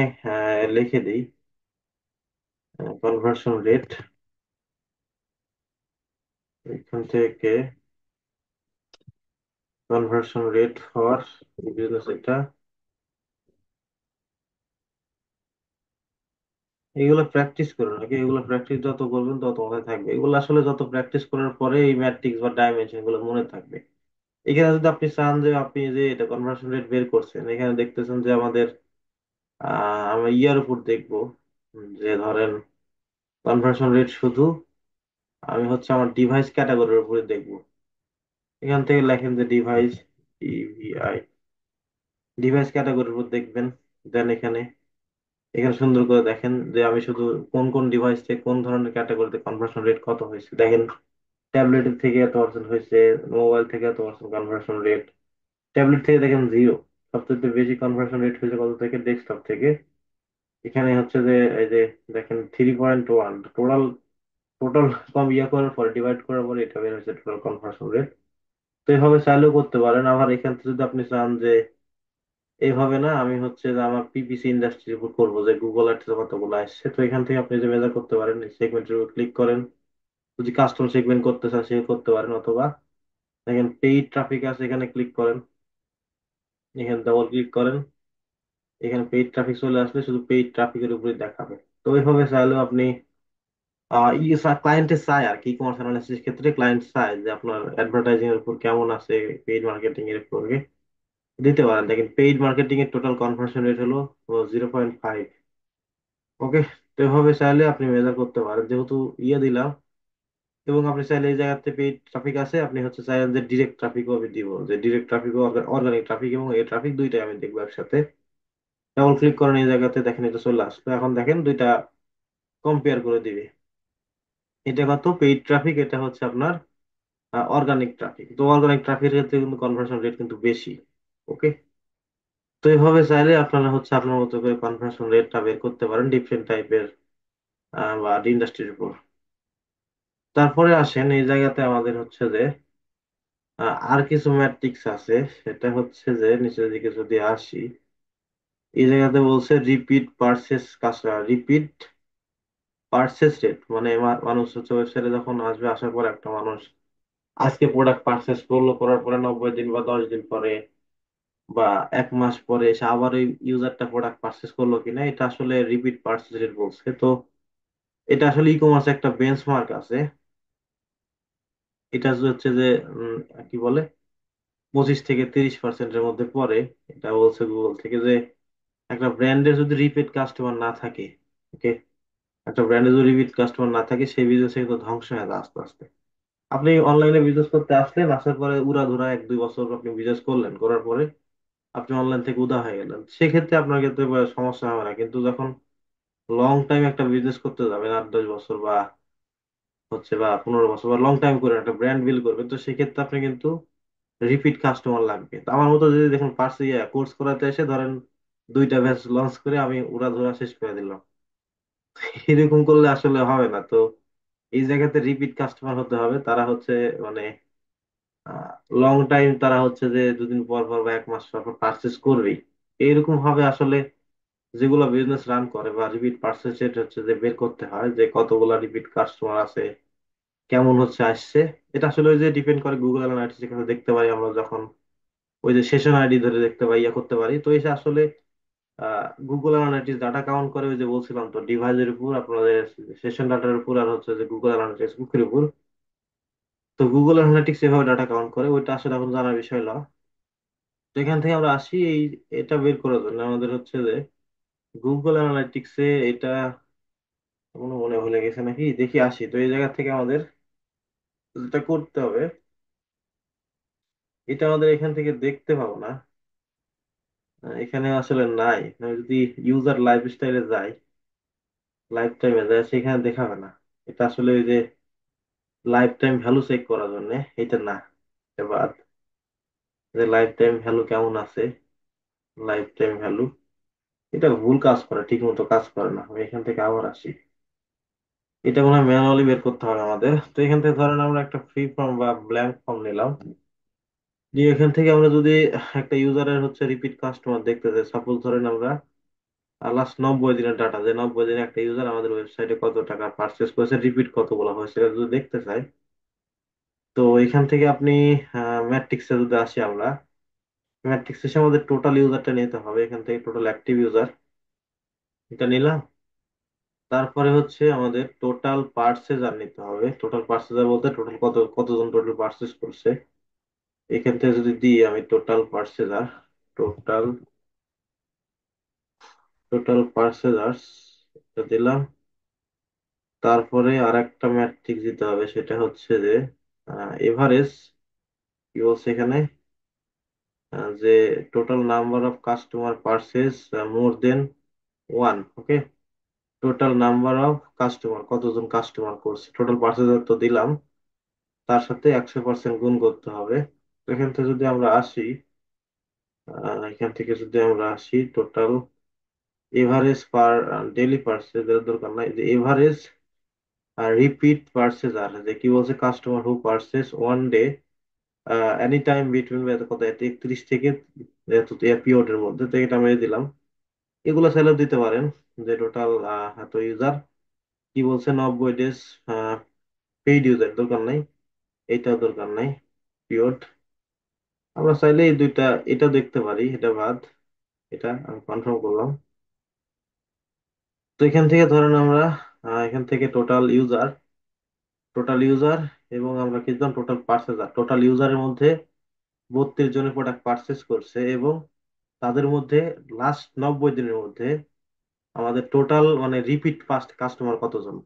লিখে দিই, কনভার্সন রেট এখান থেকে, কনভার্সন রেট ফর বিজনেস, এটা এগুলো প্র্যাকটিস করুন নাকি, এগুলো প্র্যাকটিস যত করবেন তত মাথায় থাকবে। এগুলো আসলে যত প্র্যাকটিস করার পরে এই ম্যাট্রিক্স বা ডাইমেনশন গুলো মনে থাকবে। এখানে যদি আপনি চান যে আপনি যে এটা কনভার্সন রেট বের করছেন, এখানে দেখতেছেন যে আমাদের আমরা ইয়ার উপর দেখবো, যে ধরেন কনভার্সন রেট শুধু আমি হচ্ছে আমার ডিভাইস ক্যাটাগরির উপরে দেখবো। এখান থেকে লেখেন যে ডিভাইস, ডিভিআই, ডিভাইস ক্যাটাগরির উপর দেখবেন। দেন এখানে এখানে সুন্দর করে দেখেন যে আমি শুধু কোন কোন ডিভাইস থেকে কোন ধরনের ক্যাটাগরিতে কনভার্সন রেট কত হয়েছে দেখেন। ট্যাবলেটের থেকে এত পার্সেন্ট হয়েছে, মোবাইল থেকে এত পার্সেন্ট কনভার্সন রেট। ট্যাবলেট থেকে দেখেন জিরো। সবচেয়ে বেশি কনভার্সন রেট হয়েছে কত থেকে, ডেস্কটপ থেকে। এখানে হচ্ছে যে এই যে দেখেন 3.1, টোটাল টোটাল কম ইয়া করার পরে ডিভাইড করার পরে এটা বের হয়েছে টোটাল কনভার্সন রেট। তো এইভাবে চাইলেও করতে পারেন। আবার এখান থেকে যদি আপনি চান যে এইভাবে না, আমি হচ্ছে যে আমার পিপিসি ইন্ডাস্ট্রির উপর করবো, যে গুগল অ্যাডসে কতগুলো আসছে, তো এখান থেকে আপনি যে মেজার করতে পারেন, সেগমেন্টের উপর ক্লিক করেন। যদি কাস্টম সেগমেন্ট করতে চান সে করতে পারেন, অথবা দেখেন পেইড ট্রাফিক আছে, এখানে ক্লিক করেন, এখানে ডাবল ক্লিক করেন। এখানে পেইড ট্রাফিক চলে আসলে শুধু পেইড ট্রাফিকের উপরে দেখাবে। তো এইভাবে চাইলেও আপনি ক্লায়েন্টের চায় আর কি, কমার্স অ্যানালিসিস ক্ষেত্রে ক্লায়েন্ট চায় যে আপনার অ্যাডভার্টাইজিং এর উপর কেমন আছে, পেইড মার্কেটিং এর উপর দিতে পারেন। দেখেন পেইড মার্কেটিং এর টোটাল কনভার্সন রেট হলো 0.5। ওকে। তো এভাবে চাইলে আপনি মেজার করতে পারেন, যেহেতু ইয়ে দিলাম। এবং আপনি চাইলে এই জায়গাতে পেইড ট্রাফিক আছে, আপনি হচ্ছে চাইলেন যে ডিরেক্ট ট্রাফিকও আমি দিব, যে ডিরেক্ট ট্রাফিক, অর্গানিক ট্রাফিক এবং এই ট্রাফিক দুইটাই আমি দেখবো একসাথে। ডাবল ক্লিক করেন, এই জায়গাতে দেখেন এটা চলে আসবে। এখন দেখেন দুইটা কম্পেয়ার করে দিবে। এটা কত পেইড ট্রাফিক, এটা হচ্ছে আপনার অর্গানিক ট্রাফিক। তো অর্গানিক ট্রাফিকের ক্ষেত্রে কিন্তু কনভার্সন রেট কিন্তু বেশি। ওকে। তো এইভাবে চাইলে আপনারা হচ্ছে আপনার মতো করে কনভার্সন রেটটা বের করতে পারেন ডিফারেন্ট টাইপের বা ইন্ডাস্ট্রির উপর। তারপরে আসেন এই জায়গাতে আমাদের হচ্ছে যে আর কিছু ম্যাট্রিক্স আছে। সেটা হচ্ছে যে নিচের দিকে যদি আসি, এই জায়গাতে বলছে repeat purchase customer, repeat purchase rate, মানে মানুষ হচ্ছে ওয়েবসাইটে যখন আসবে, আসার পর একটা মানুষ আজকে প্রোডাক্ট পারচেস করলো, করার পরে 90 দিন বা 10 দিন পরে বা 1 মাস পরে এসে আবার ওই ইউজারটা প্রোডাক্ট পারচেস করলো কিনা, এটা আসলে রিপিট পারচেস রেট বলছে। তো এটা আসলে ই কমার্স একটা বেঞ্চমার্ক আছে। এটা হচ্ছে যে উম, কি বলে 25 থেকে 30%-এর মধ্যে পড়ে। এটা বলছে গুগল থেকে যে একটা ব্র্যান্ডের যদি রিপিট কাস্টমার না থাকে, ওকে, একটা ব্র্যান্ডের যদি রিপিট কাস্টমার না থাকে, সেই বিজনেস কিন্তু ধ্বংস হয়ে যায় আস্তে আস্তে। আপনি অনলাইনে বিজনেস করতে আসলেন, আসার পরে উড়াধুরা 1-2 বছর আপনি বিজনেস করলেন, করার পরে আপনি অনলাইন থেকে উদা হয়ে গেলেন, সেক্ষেত্রে আপনার ক্ষেত্রে সমস্যা হবে না। কিন্তু যখন লং টাইম একটা বিজনেস করতে যাবেন, 8-10 বছর বা হচ্ছে বা 15 বছর বা লং টাইম করে একটা ব্র্যান্ড বিল্ড করবেন, তো সেক্ষেত্রে আপনি কিন্তু রিপিট কাস্টমার লাগবে। তো আমার মতো যদি দেখুন পার্সে কোর্স করাতে এসে ধরেন 2টা ব্যাচ লঞ্চ করে আমি উড়াধুরা শেষ করে দিলাম, এরকম করলে আসলে হবে না। তো এই জায়গাতে রিপিট কাস্টমার হতে হবে। তারা হচ্ছে মানে লং টাইম, তারা হচ্ছে যে 2 দিন পর পর বা 1 মাস পর পর পার্চেস করবেই। এইরকম ভাবে আসলে যেগুলো বিজনেস রান করে বা রিপিট পার্চেস রেট হচ্ছে যে বের করতে হয়, যে কতগুলা রিপিট কাস্টমার আছে, কেমন হচ্ছে আসছে। এটা আসলে ওই যে ডিপেন্ড করে গুগল অ্যানালিটিক্স, এখানে দেখতে পাই আমরা যখন ওই যে সেশন আইডি ধরে দেখতে পাই, ইয়া করতে পারি। তো এটা আসলে গুগল অ্যানালিটিক্স ডাটা কাউন্ট করে, ওই যে বলছিলাম তো ডিভাইসের উপর, আপনাদের সেশন ডাটার উপর, আর হচ্ছে যে গুগল অ্যানালিটিক্স বুকের উপর। তো গুগল অ্যানালিটিক্স এভাবে ডাটা কাউন্ট করে, ওইটা আসলে এখন জানার বিষয় না। তো এখান থেকে আমরা আসি এই, এটা বের করার জন্য আমাদের হচ্ছে যে গুগল অ্যানালিটিক্সে এটা মনে মনে ভুলে গেছে নাকি, দেখি আসি। তো এই জায়গা থেকে আমাদের যেটা করতে হবে, এটা আমাদের এখান থেকে দেখতে পাবো না। এখানে আসলে নাই। আমি যদি ইউজার লাইফ স্টাইলে যাই, লাইফ টাইমে যায়, সেখানে দেখাবে না। এটা আসলে ওই যে লাইফ টাইম ভ্যালু চেক করার জন্য, এটা না। এটা বাদ, যে লাইফ টাইম ভ্যালু কেমন আছে, লাইফ টাইম ভ্যালু, এটা ভুল কাজ করে, ঠিক মতো কাজ করে না। আমি এখান থেকে আবার আসি। এটা মনে হয় ম্যানুয়ালি বের করতে হবে আমাদের। তো এখান থেকে ধরেন আমরা একটা ফ্রি ফর্ম বা ব্ল্যাঙ্ক ফর্ম নিলাম, দিয়ে এখান থেকে আমরা যদি একটা ইউজারের হচ্ছে রিপিট কাস্টমার দেখতে চাই, সাপোজ ধরেন আমরা লাস্ট 90 দিনের ডাটা, যে 90 দিনে একটা ইউজার আমাদের ওয়েবসাইটে কত টাকা পারচেস করেছে, রিপিট কতগুলো হয়েছে, এটা যদি দেখতে চাই, তো এখান থেকে আপনি ম্যাট্রিক্সে যদি আসি আমরা, ম্যাট্রিক্স এসে আমাদের টোটাল ইউজারটা নিতে হবে। এখান থেকে টোটাল অ্যাক্টিভ ইউজার এটা নিলাম। তারপরে হচ্ছে আমাদের টোটাল পার্সেজার নিতে হবে। টোটাল পার্সেজার বলতে টোটাল কতজন টোটাল পার্সেস করছে। এখান থেকে যদি দিই আমি টোটাল পার্সেজার, টোটাল টোটাল পার্সেজার্স এটা দিলাম। তারপরে আর একটা ম্যাট্রিক্স দিতে হবে, সেটা হচ্ছে যে এভারেজ, কি বলছে এখানে, যে total number of customer purchase more than one. Okay, total number of customer, কতজন কাস্টমার করছে, টোটাল পার্সেজার তো দিলাম, তার সাথে 100% গুণ করতে হবে। তো এখান থেকে যদি আমরা আসি, এখান থেকে যদি আমরা আসি টোটাল এভারেজ পার ডেইলি পার্সেস এর দরকার নাই, যে এভারেজ রিপিট পার্সেস, আর যে কি বলছে, customer who purchase one day any time between কত 31 থেকে এত পিরিয়ডের মধ্যে, তো এটা আমি দিলাম। এগুলো চাইলেও দিতে পারেন, যে টোটাল এত ইউজার, কি বলছে 90 ডেজ পেইড ইউজার, দরকার নাই, এইটাও দরকার নাই, পিরিয়ড। আমরা চাইলে এই দুইটা, এটা দেখতে পারি, এটা বাদ, এটা আমি কনফার্ম করলাম। তো এখান থেকে ধরেন আমরা এখান থেকে টোটাল ইউজার এবং আমরা কি দিলাম টোটাল পার্সেজার, টোটাল ইউজারের মধ্যে 32 জনের প্রোডাক্ট পারচেস করছে, এবং তাদের মধ্যে লাস্ট 90 দিনের মধ্যে আমাদের টোটাল মানে রিপিট ফার্স্ট কাস্টমার কতজন।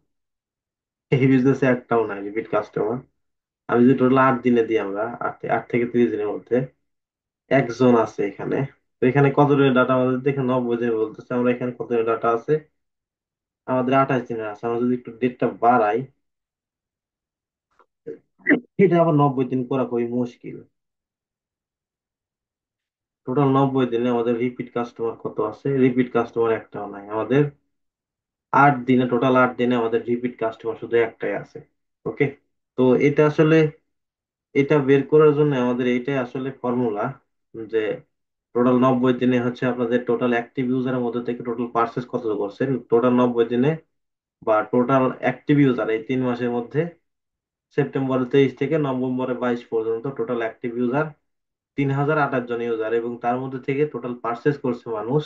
এই বিজনেসে একটাও নাই রিপিট কাস্টমার। আমি যদি টোটাল 8 দিনে দিই, আমরা 8 থেকে 30 দিনের মধ্যে একজন আছে এখানে। তো এখানে কত দিনের ডাটা আমাদের দেখে 90 দিনে বলতেছে, আমরা এখানে কত দিনের ডাটা আছে, আমাদের 28 দিনের আছে। আমরা যদি একটু ডেটটা বাড়াই, এটা আবার 90 দিন করা খুবই মুশকিল। টোটাল 90 দিনে আমাদের রিপিট কাস্টমার কত আছে, রিপিট কাস্টমার একটাও নাই আমাদের। 8 দিনে, টোটাল 8 দিনে আমাদের রিপিট কাস্টমার শুধু একটাই আছে। ওকে, তো এটা আসলে, এটা বের করার জন্য আমাদের এইটাই আসলে ফর্মুলা, যে টোটাল 90 দিনে হচ্ছে আপনাদের টোটাল অ্যাক্টিভ ইউজারের মধ্যে থেকে টোটাল পার্সেস কত করছেন টোটাল 90 দিনে, বা টোটাল অ্যাক্টিভ ইউজার এই 3 মাসের মধ্যে, সেপ্টেম্বরের 23 থেকে নভেম্বরের 22 পর্যন্ত টোটাল অ্যাক্টিভ ইউজার 3028 জন ইউজার, এবং তার মধ্যে থেকে টোটাল পার্সেস করছে মানুষ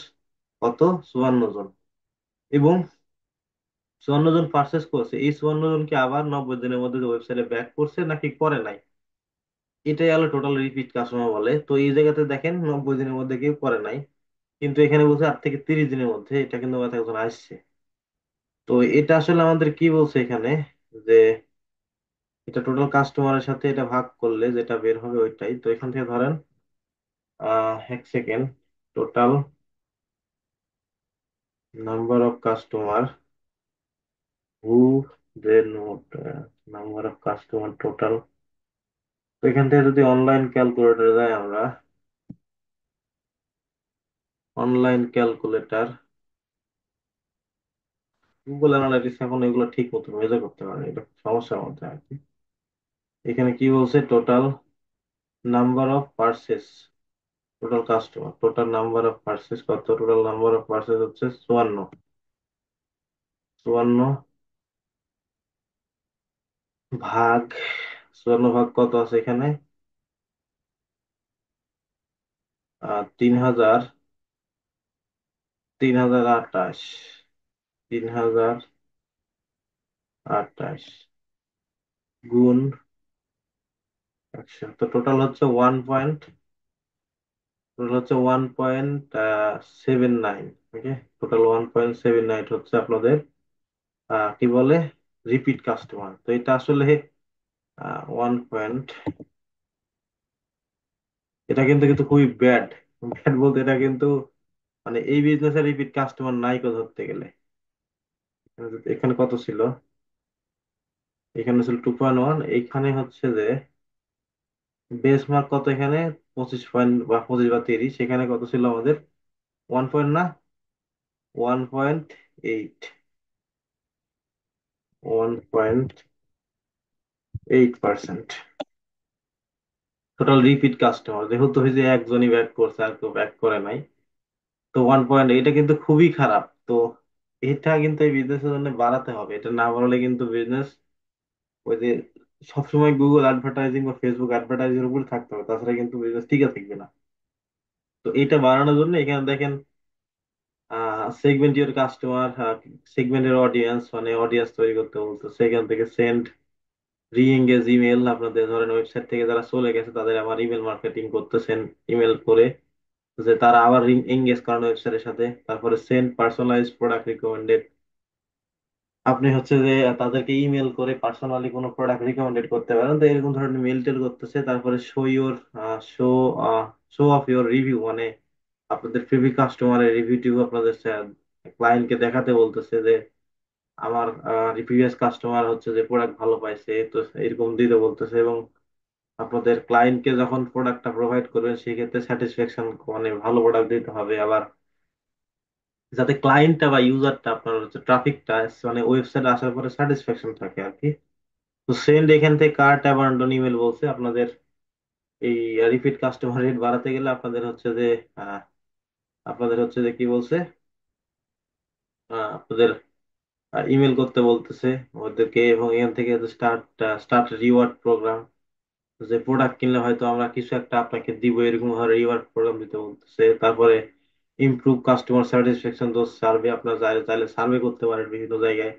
কত, 54 জন। এবং 54 জন পার্সেস করছে, এই 54 জন কি আবার 90 দিনের মধ্যে ওয়েবসাইটে ব্যাক করছে নাকি করে নাই, এটাই হলো টোটাল রিপিট কাস্টমার বলে। তো এই জায়গাতে দেখেন 90 দিনের মধ্যে কেউ করে নাই, কিন্তু এখানে বলছে 8 থেকে 30 দিনের মধ্যে, এটা কিন্তু মাথায় একজন আসছে। তো এটা আসলে আমাদের কি বলছে এখানে, যে এটা টোটাল কাস্টমারের সাথে এটা ভাগ করলে যেটা বের হবে ওইটাই। তো এখান থেকে ধরেন এক second, total number of customer who they note, number of customer total. তো এখান থেকে যদি অনলাইন ক্যালকুলেটরে যাই আমরা, অনলাইন ক্যালকুলেটর, গুগল অ্যানালাইটিক্স এখন এগুলো ঠিক মতো মেজার করতে পারে, এটা সমস্যার মধ্যে আর কি। এখানে কি বলছে, total number of purchase, total customer, total number of purchase কত, টোটাল নাম্বার অফ পার্সেস হচ্ছে 54। 54 ভাগ, 54 ভাগ কত আছে এখানে, 3000, 3028, 3028 গুণ 100, তো টোটাল হচ্ছে 1.79। ওকে, টোটাল 1.79 হচ্ছে আপনাদের কি বলে রিপিট কাস্টমার। তো এটা আসলে 1 পয়েন্ট, এটা কিন্তু কিন্তু খুবই ব্যাড। ব্যাড বলতে এটা কিন্তু মানে এই বিজনেসে রিপিট কাস্টমার নাই কো ধরতে গেলে। এখানে কত ছিল, এখানে ছিল 2.1, এখানে হচ্ছে যে বেস মার্ক কত এখানে, 25 পয়েন্ট বা 25 বা 30, সেখানে কত ছিল আমাদের, 1 পয়েন্ট না, 1.8। 1.8%। টোটাল রিপিট কাস্টমার যেহেতু হয়েছে একজনই ব্যাক করছে আর কেউ ব্যাক করে নাই, তো 1.8 এটা কিন্তু খুবই খারাপ। তো এটা কিন্তু এই বিজনেসের জন্য বাড়াতে হবে, এটা না বাড়ালে কিন্তু বিজনেস ওই যে সবসময় গুগল অ্যাডভার্টাইজিং বা ফেসবুক অ্যাডভার্টাইজিং এর উপর থাকতে হবে, তাছাড়া কিন্তু বিজনেস টিকে থাকবে না। তো এটা বাড়ানোর জন্য এখানে দেখেন সেগমেন্ট ইউর কাস্টমার, সেগমেন্টের অডিয়েন্স, মানে অডিয়েন্স তৈরি করতে বলতো, সেখান থেকে সেন্ড রি এঙ্গেজ ইমেল, আপনাদের ধরেন ওয়েবসাইট থেকে যারা চলে গেছে তাদের আবার ইমেল মার্কেটিং করতেছেন, ইমেল করে যে তারা আবার এঙ্গেজ করানো ওয়েবসাইটের সাথে। তারপরে সেন্ড পার্সোনালাইজড প্রোডাক্ট রিকমেন্ডেড, আপনি হচ্ছে যে তাদেরকে ইমেল করে পার্সোনালি কোনো প্রোডাক্ট রিকমেন্ডেড করতে পারেন, তো এরকম ধরনের মেল টেল করতেছে। তারপরে show your show show off your review, মানে আপনাদের প্রিভিউ কাস্টমারের রিভিউ টিভিউ আপনাদের ক্লায়েন্টকে দেখাতে বলতেছে যে আমার প্রিভিয়াস কাস্টমার হচ্ছে যে প্রোডাক্ট ভালো পাইছে, তো এরকম দিতে বলতেছে। এবং আপনাদের ক্লায়েন্টকে যখন প্রোডাক্টটা প্রোভাইড করবেন সেক্ষেত্রে স্যাটিসফ্যাকশন, মানে ভালো প্রোডাক্ট দিতে হবে। আবার যাতে ক্লায়েন্টটা বা ইউজারটা আপনার হচ্ছে ট্রাফিকটা মানে ওয়েবসাইটে আসার পরে স্যাটিসফ্যাকশন থাকে আর কি। তো সেন্ড এখান থেকে কার্ট অ্যাবান্ডন ইমেল বলছে আপনাদের এই রিপিট কাস্টমার রেট বাড়াতে গেলে আপনাদের হচ্ছে যে আহ, আপনাদের হচ্ছে যে কি বলছে, আপনাদের ইমেল করতে বলতেছে ওদেরকে। এবং এখান থেকে স্টার্ট স্টার্ট রিওয়ার্ড প্রোগ্রাম, যে প্রোডাক্ট কিনলে হয়তো আমরা কিছু একটা আপনাকে দিব, এরকম ভাবে রিওয়ার্ড প্রোগ্রাম দিতে বলতেছে। তারপরে ইমপ্রুভ কাস্টমার স্যাটিসফ্যাকশন, তো সার্ভে আপনার চাইলে চাইলে সার্ভে করতে পারেন বিভিন্ন জায়গায়।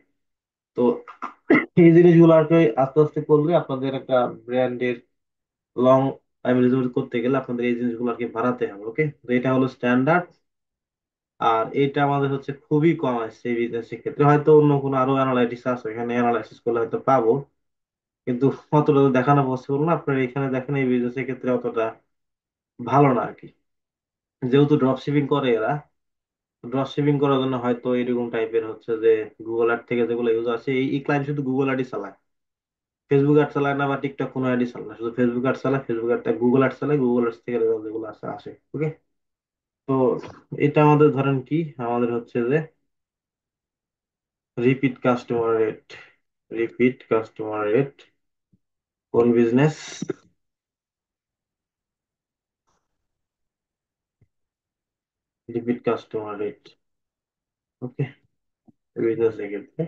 তো এই জিনিসগুলো আর কি আস্তে আস্তে করলে আপনাদের একটা ব্র্যান্ডের লং টাইম রেজল্ট করতে গেলে আপনাদের এই জিনিসগুলো আর কি বাড়াতে হবে। ওকে, তো এটা হলো স্ট্যান্ডার্ড। আর এটা আমাদের হচ্ছে খুবই কম আসছে এই বিজনেসের ক্ষেত্রে, হয়তো অন্য কোনো আরো অ্যানালাইটিক্স আছে, এখানে অ্যানালাইসিস করলে হয়তো পাবো, কিন্তু অতটা তো দেখানো পসিবল না। আপনার এখানে দেখেন এই বিজনেসের ক্ষেত্রে অতটা ভালো না আর কি। যেহেতু ড্রপ শিপিং করে এরা, ড্রপ শিপিং করার জন্য হয়তো এরকম টাইপের হচ্ছে যে গুগল অ্যাড থেকে যেগুলো ইউজ আছে, এই ক্লায়েন্ট শুধু গুগল অ্যাডই চালায়, ফেসবুক অ্যাড চালায় না বা টিকটক কোনো অ্যাডই চালায় না, শুধু ফেসবুক অ্যাড চালায়, ফেসবুক অ্যাডটা গুগল অ্যাড চালায়, গুগল অ্যাডস থেকে রেজাল্ট যেগুলো আসে আসে। ওকে, তো এটা আমাদের ধরেন কি, আমাদের হচ্ছে যে repeat customer rate, repeat customer rate কোন বিজনেস, রিপিট কাস্টমার রেট। ওকে, বিজনেস ক্ষেত্রে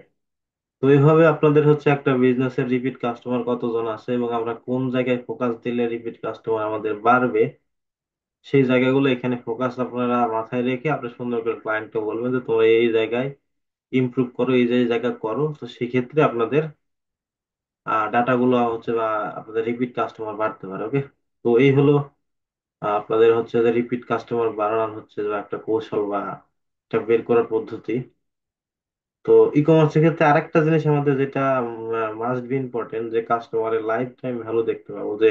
তো এইভাবে আপনাদের হচ্ছে একটা বিজনেসের রিপিট কাস্টমার কতজন আছে এবং আমরা কোন জায়গায় ফোকাস দিলে রিপিট কাস্টমার আমাদের বাড়বে, সেই জায়গাগুলো এখানে ফোকাস আপনারা মাথায় রেখে আপনি সুন্দর করে ক্লায়েন্টকে বলবেন যে তোমরা এই জায়গায় ইমপ্রুভ করো, এই যে জায়গা করো, তো সেক্ষেত্রে আপনাদের ডাটা গুলো হচ্ছে বা আপনাদের রিপিট কাস্টমার বাড়তে পারে। ওকে, তো এই হলো আপনাদের হচ্ছে যে রিপিট কাস্টমার বাড়ানোর হচ্ছে যে একটা কৌশল বা একটা বের করার পদ্ধতি। তো ই কমার্সের ক্ষেত্রে আরেকটা জিনিস আমাদের যেটা মাস্ট বি ইম্পর্টেন্ট, যে কাস্টমারের লাইফ টাইম ভ্যালু দেখতে পাবো। যে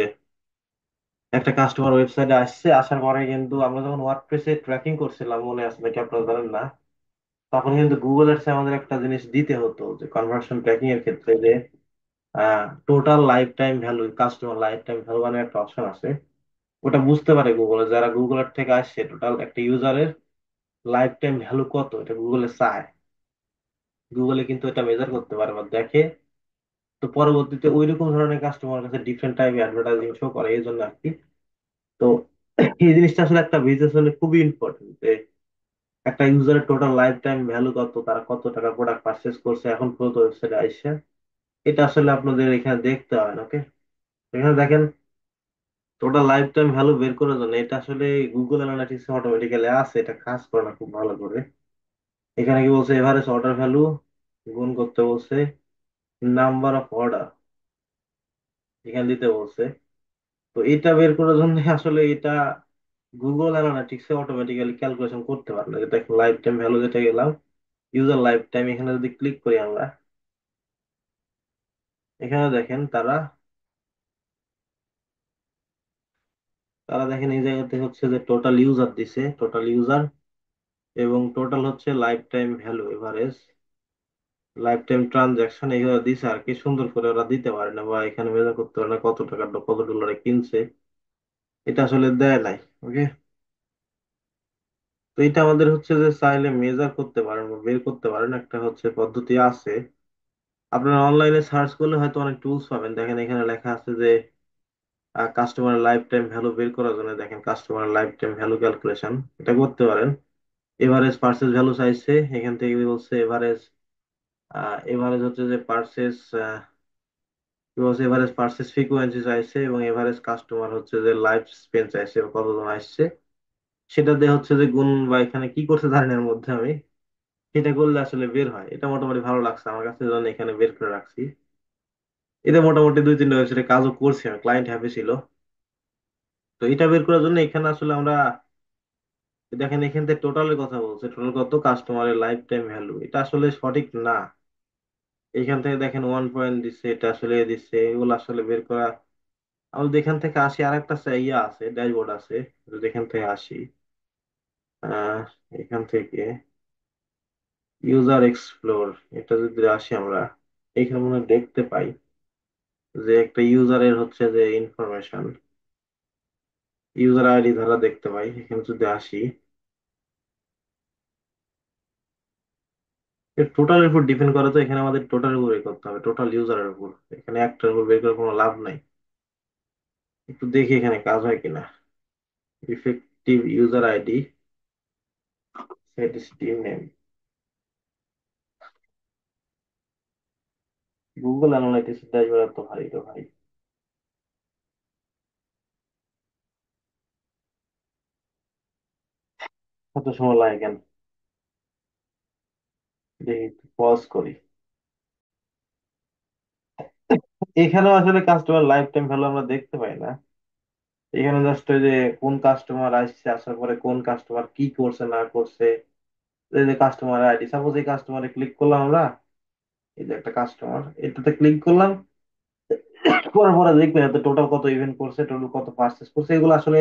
একটা কাস্টমার ওয়েবসাইটে আসছে, আসার পরে কিন্তু আমরা যখন ওয়ার্ডপ্রেসে ট্র্যাকিং করছিলাম, মনে আছে নাকি আপনারা জানেন না, তখন কিন্তু গুগল এর আমাদের একটা জিনিস দিতে হতো যে কনভার্সন ট্র্যাকিং এর ক্ষেত্রে, যে total life time value, customer life time value মানে একটা অপশন আছে, ওটা বুঝতে পারে গুগলে যারা গুগলের থেকে আসছে টোটাল একটা ইউজারের লাইফ টাইম ভ্যালু কত, এটা গুগলে চায়। গুগলে কিন্তু এটা মেজার করতে পারে বা দেখে। তো পরবর্তীতে ওইরকম ধরনের কাস্টমার কাছে ডিফারেন্ট টাইপের অ্যাডভার্টাইজিং শো করে, এই জন্য আর কি। তো এই জিনিসটা আসলে একটা বিজনেস জন্য খুবই ইম্পর্টেন্ট, যে একটা ইউজারের টোটাল লাইফ টাইম ভ্যালু কত, তারা কত টাকা প্রোডাক্ট পারচেস করছে এখন পর্যন্ত ওয়েবসাইটে আইসা, এটা আসলে আপনাদের এখানে দেখতে হয়। ওকে, এখানে দেখেন টোটাল লাইফ টাইম ভ্যালু বের করার জন্য এটা আসলে গুগল অ্যানালিটিক্স অটোমেটিক্যালি আছে, এটা কাজ করে না খুব ভালো করে। এখানে কি বলছে, এভারেজ অর্ডার ভ্যালু গুণ করতে বলছে নাম্বার অফ অর্ডার, এখানে দিতে বলছে। তো এটা বের করার জন্য আসলে এটা গুগল অ্যানালিটিক্স অটোমেটিক্যালি ক্যালকুলেশন করতে পারে না। যেটা লাইফ টাইম ভ্যালু যেটা গেলাম, ইউজার লাইফ টাইম, এখানে যদি ক্লিক করি আমরা, এখানে দেখেন তারা তারা দেখেন এই জায়গাতে হচ্ছে যে টোটাল ইউজার দিছে, টোটাল ইউজার এবং টোটাল হচ্ছে life time value, average life time transaction, এগুলো দিছে আর কি। সুন্দর করে ওরা দিতে পারে না বা এখানে মেজার করতে পারে না কত টাকা কত ডলারে কিনছে, এটা আসলে দেয় নাই। ওকে, তো এটা আমাদের হচ্ছে যে চাইলে মেজার করতে পারেন বা বের করতে পারেন, একটা হচ্ছে পদ্ধতি আছে। আপনারা অনলাইনে সার্চ করলে হয়তো অনেক টুলস পাবেন। দেখেন এখানে লেখা আছে যে কাস্টমার লাইফ টাইম ভ্যালু বের করার জন্য দেখেন customer life time value calculation, এটা করতে পারেন। এভারেজ পার্সেস ভ্যালু চাইছে, এখান থেকে বলছে এভারেজ, এভারেজ হচ্ছে যে পার্সেস, কি বলছে এভারেজ পার্সেস ফ্রিকোয়েন্সি চাইছে, এবং এভারেজ কাস্টমার হচ্ছে যে লাইফ স্পেন চাইছে, কতজন আসছে সেটা দিয়ে হচ্ছে যে গুণ, বা এখানে কি করছে জানেন এর মধ্যে আমি, সেটা করলে আসলে বের হয়। এটা মোটামুটি ভালো লাগছে আমার কাছে, জন্য এখানে বের করে রাখছি। এটা মোটামুটি 2-3টা ওয়েবসাইটে কাজও করছি, ক্লায়েন্ট হ্যাপি ছিল। তো এটা বের করার জন্য এখানে আসলে আমরা দেখেন এখান থেকে টোটালের কথা বলছে, টোটাল কত কাস্টমারের লাইফ টাইম ভ্যালু, এটা আসলে সঠিক না। এখান থেকে দেখেন 1 পয়েন্ট দিচ্ছে, এটা আসলে দিচ্ছে, এগুলো আসলে বের করা। আমি যদি এখান থেকে আসি, আর একটা ইয়া আছে, ড্যাশবোর্ড আছে, যদি এখান থেকে আসি, আহ এখান থেকে ইউজার এক্সপ্লোর, এটা যদি আসি আমরা, এখানে মনে হয় দেখতে পাই যে একটা ইউজারের হচ্ছে যে ইনফরমেশন, ইউজার আইডি ধারা দেখতে পাই। এখানে যদি আসি, টোটালের উপর ডিপেন্ড করে, তো এখানে আমাদের টোটালের উপর বের করতে হবে, টোটাল ইউজারের উপর। এখানে একটার উপর বের করে কোনো লাভ নাই। একটু দেখি এখানে কাজ হয় কিনা। Effective user ID, set stream name, Google analytics dashboard তো ভারী তো ভাই, কত সময় লাগে কেন, দেখি পজ করি। এখানেও আসলে কাস্টমার লাইফ টাইম ভ্যালু আমরা দেখতে পাই না। এখানে জাস্ট ওই যে কোন কাস্টমার আসছে, আসার পরে কোন কাস্টমার কি করছে না করছে, এই যে কাস্টমার আইডি, সাপোজ এই কাস্টমারে ক্লিক করলাম আমরা, এই যে একটা কাস্টমার, এটাতে ক্লিক করলাম, করার পরে দেখবেন এত টোটাল কত ইভেন্ট করছে, টোটাল কত পার্চেস করছে, এগুলো আসলে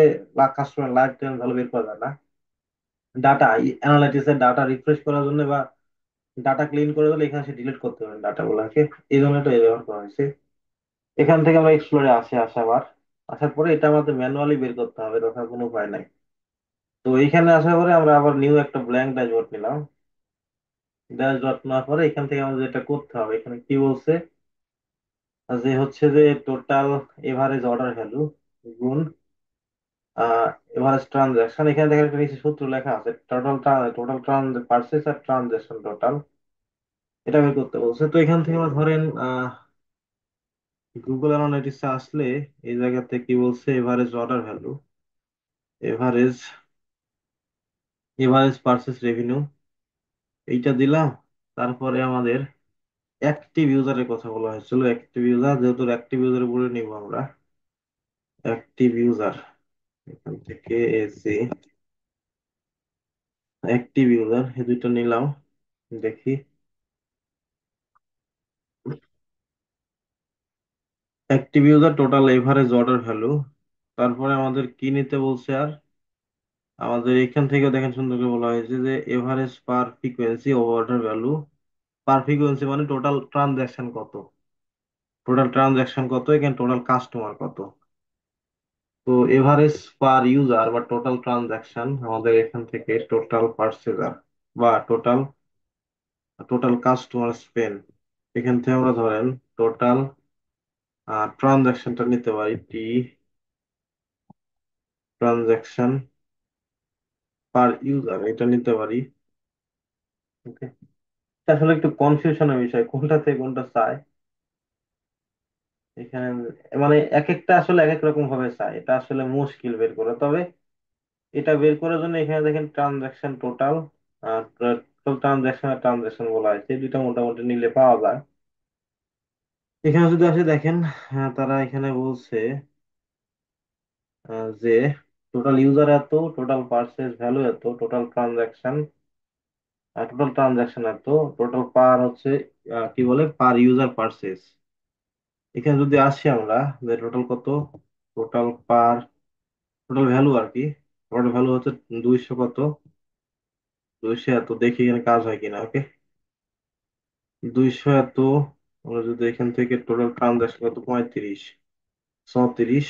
কাস্টমার লাইফ টাইম ভ্যালু বের করা যায় না। ডাটা অ্যানালাইটিক্স এর ডাটা রিফ্রেশ করার জন্য বা ডাটা ক্লিন করে দিলে এখানে সে ডিলিট করতে পারেন ডাটা গুলাকে, এই জন্য এটা ব্যবহার করা হয়েছে। এখান থেকে আমরা এক্সপ্লোরে আসার আসার পরে এটা আমাদের ম্যানুয়ালি বের করতে হবে, তথা কোনো উপায় নাই। তো এইখানে আসার পরে আমরা আবার নিউ একটা ব্ল্যাঙ্ক ড্যাশবোর্ড নিলাম। ড্যাশবোর্ড নেওয়ার পরে এখান থেকে আমাদের যেটা করতে হবে, এখানে কি বলছে, যে হচ্ছে যে টোটাল এভারেজ অর্ডার ভ্যালু গুণ এভারেজ ট্রানজাকশন, এখানে দেখেন একটা নিচে সূত্র লেখা আছে, টোটাল টোটাল পার্সেস আর ট্রানজাকশন টোটাল, এটা বের করতে বলছে। তো এখান থেকে আমরা ধরেন গুগল অ্যানালিটিক্স আসলে এই জায়গাতে কি বলছে, average order value, average average purchase revenue, এইটা দিলাম। তারপরে আমাদের অ্যাক্টিভ ইউজারের কথা বলা হয়েছিল, অ্যাক্টিভ ইউজার, যেহেতু অ্যাক্টিভ ইউজার বলে নিব আমরা, অ্যাক্টিভ ইউজার, এখান থেকে এসি অ্যাক্টিভ ইউজার, এই দুইটা নিলাম। দেখি active user total average order value, তারপরে আমাদের কি নিতে বলছে, আর আমাদের এখান থেকে দেখেন সুন্দর করে বলা হয়েছে যে এভারেজ পার ফ্রিকোয়েন্সি ও অর্ডার ভ্যালু, পার ফ্রিকোয়েন্সি মানে টোটাল ট্রানজাকশন কত, টোটাল ট্রানজাকশন কত, এখানে টোটাল কাস্টমার কত। তো এভারেজ পার ইউজার বা টোটাল ট্রানজাকশন, আমাদের এখান থেকে টোটাল পার্সেজার বা টোটাল টোটাল কাস্টমার স্পেন, এখান থেকে আমরা ধরেন টোটাল ট্রানজাকশনটা নিতে পারি, টি ট্রানজাকশন পার ইউজার, এটা নিতে পারি। ওকে, আসলে একটু কনফিউশনের বিষয় কোনটা থেকে কোনটা চায় এখানে, মানে এক একটা আসলে এক এক রকম ভাবে চায়, এটা আসলে মুশকিল বের করা। তবে এটা বের করার জন্য এখানে দেখেন ট্রানজাকশন টোটাল, টোটাল ট্রানজাকশন আর ট্রানজাকশন বলা হয়েছে, এই দুইটা মোটামুটি নিলে পাওয়া যায়। এখানে যদি আসে দেখেন, তারা এখানে বলছে যে টোটাল ইউজার এত, টোটাল পার্সেস ভ্যালু এত, টোটাল ট্রানজাকশন এত, টোটাল পার হচ্ছে কি বলে পার ইউজার পার্সেস। এখানে যদি আসি আমরা, যে টোটাল কত, টোটাল পার, টোটাল ভ্যালু আর কি, টোটাল ভ্যালু হচ্ছে 200 কত, 200 এত, দেখি এখানে কাজ হয় কিনা। ওকে, 200 এত, আমরা যদি এখান থেকে টোটাল ট্রানজাকশন কত, 35, 34,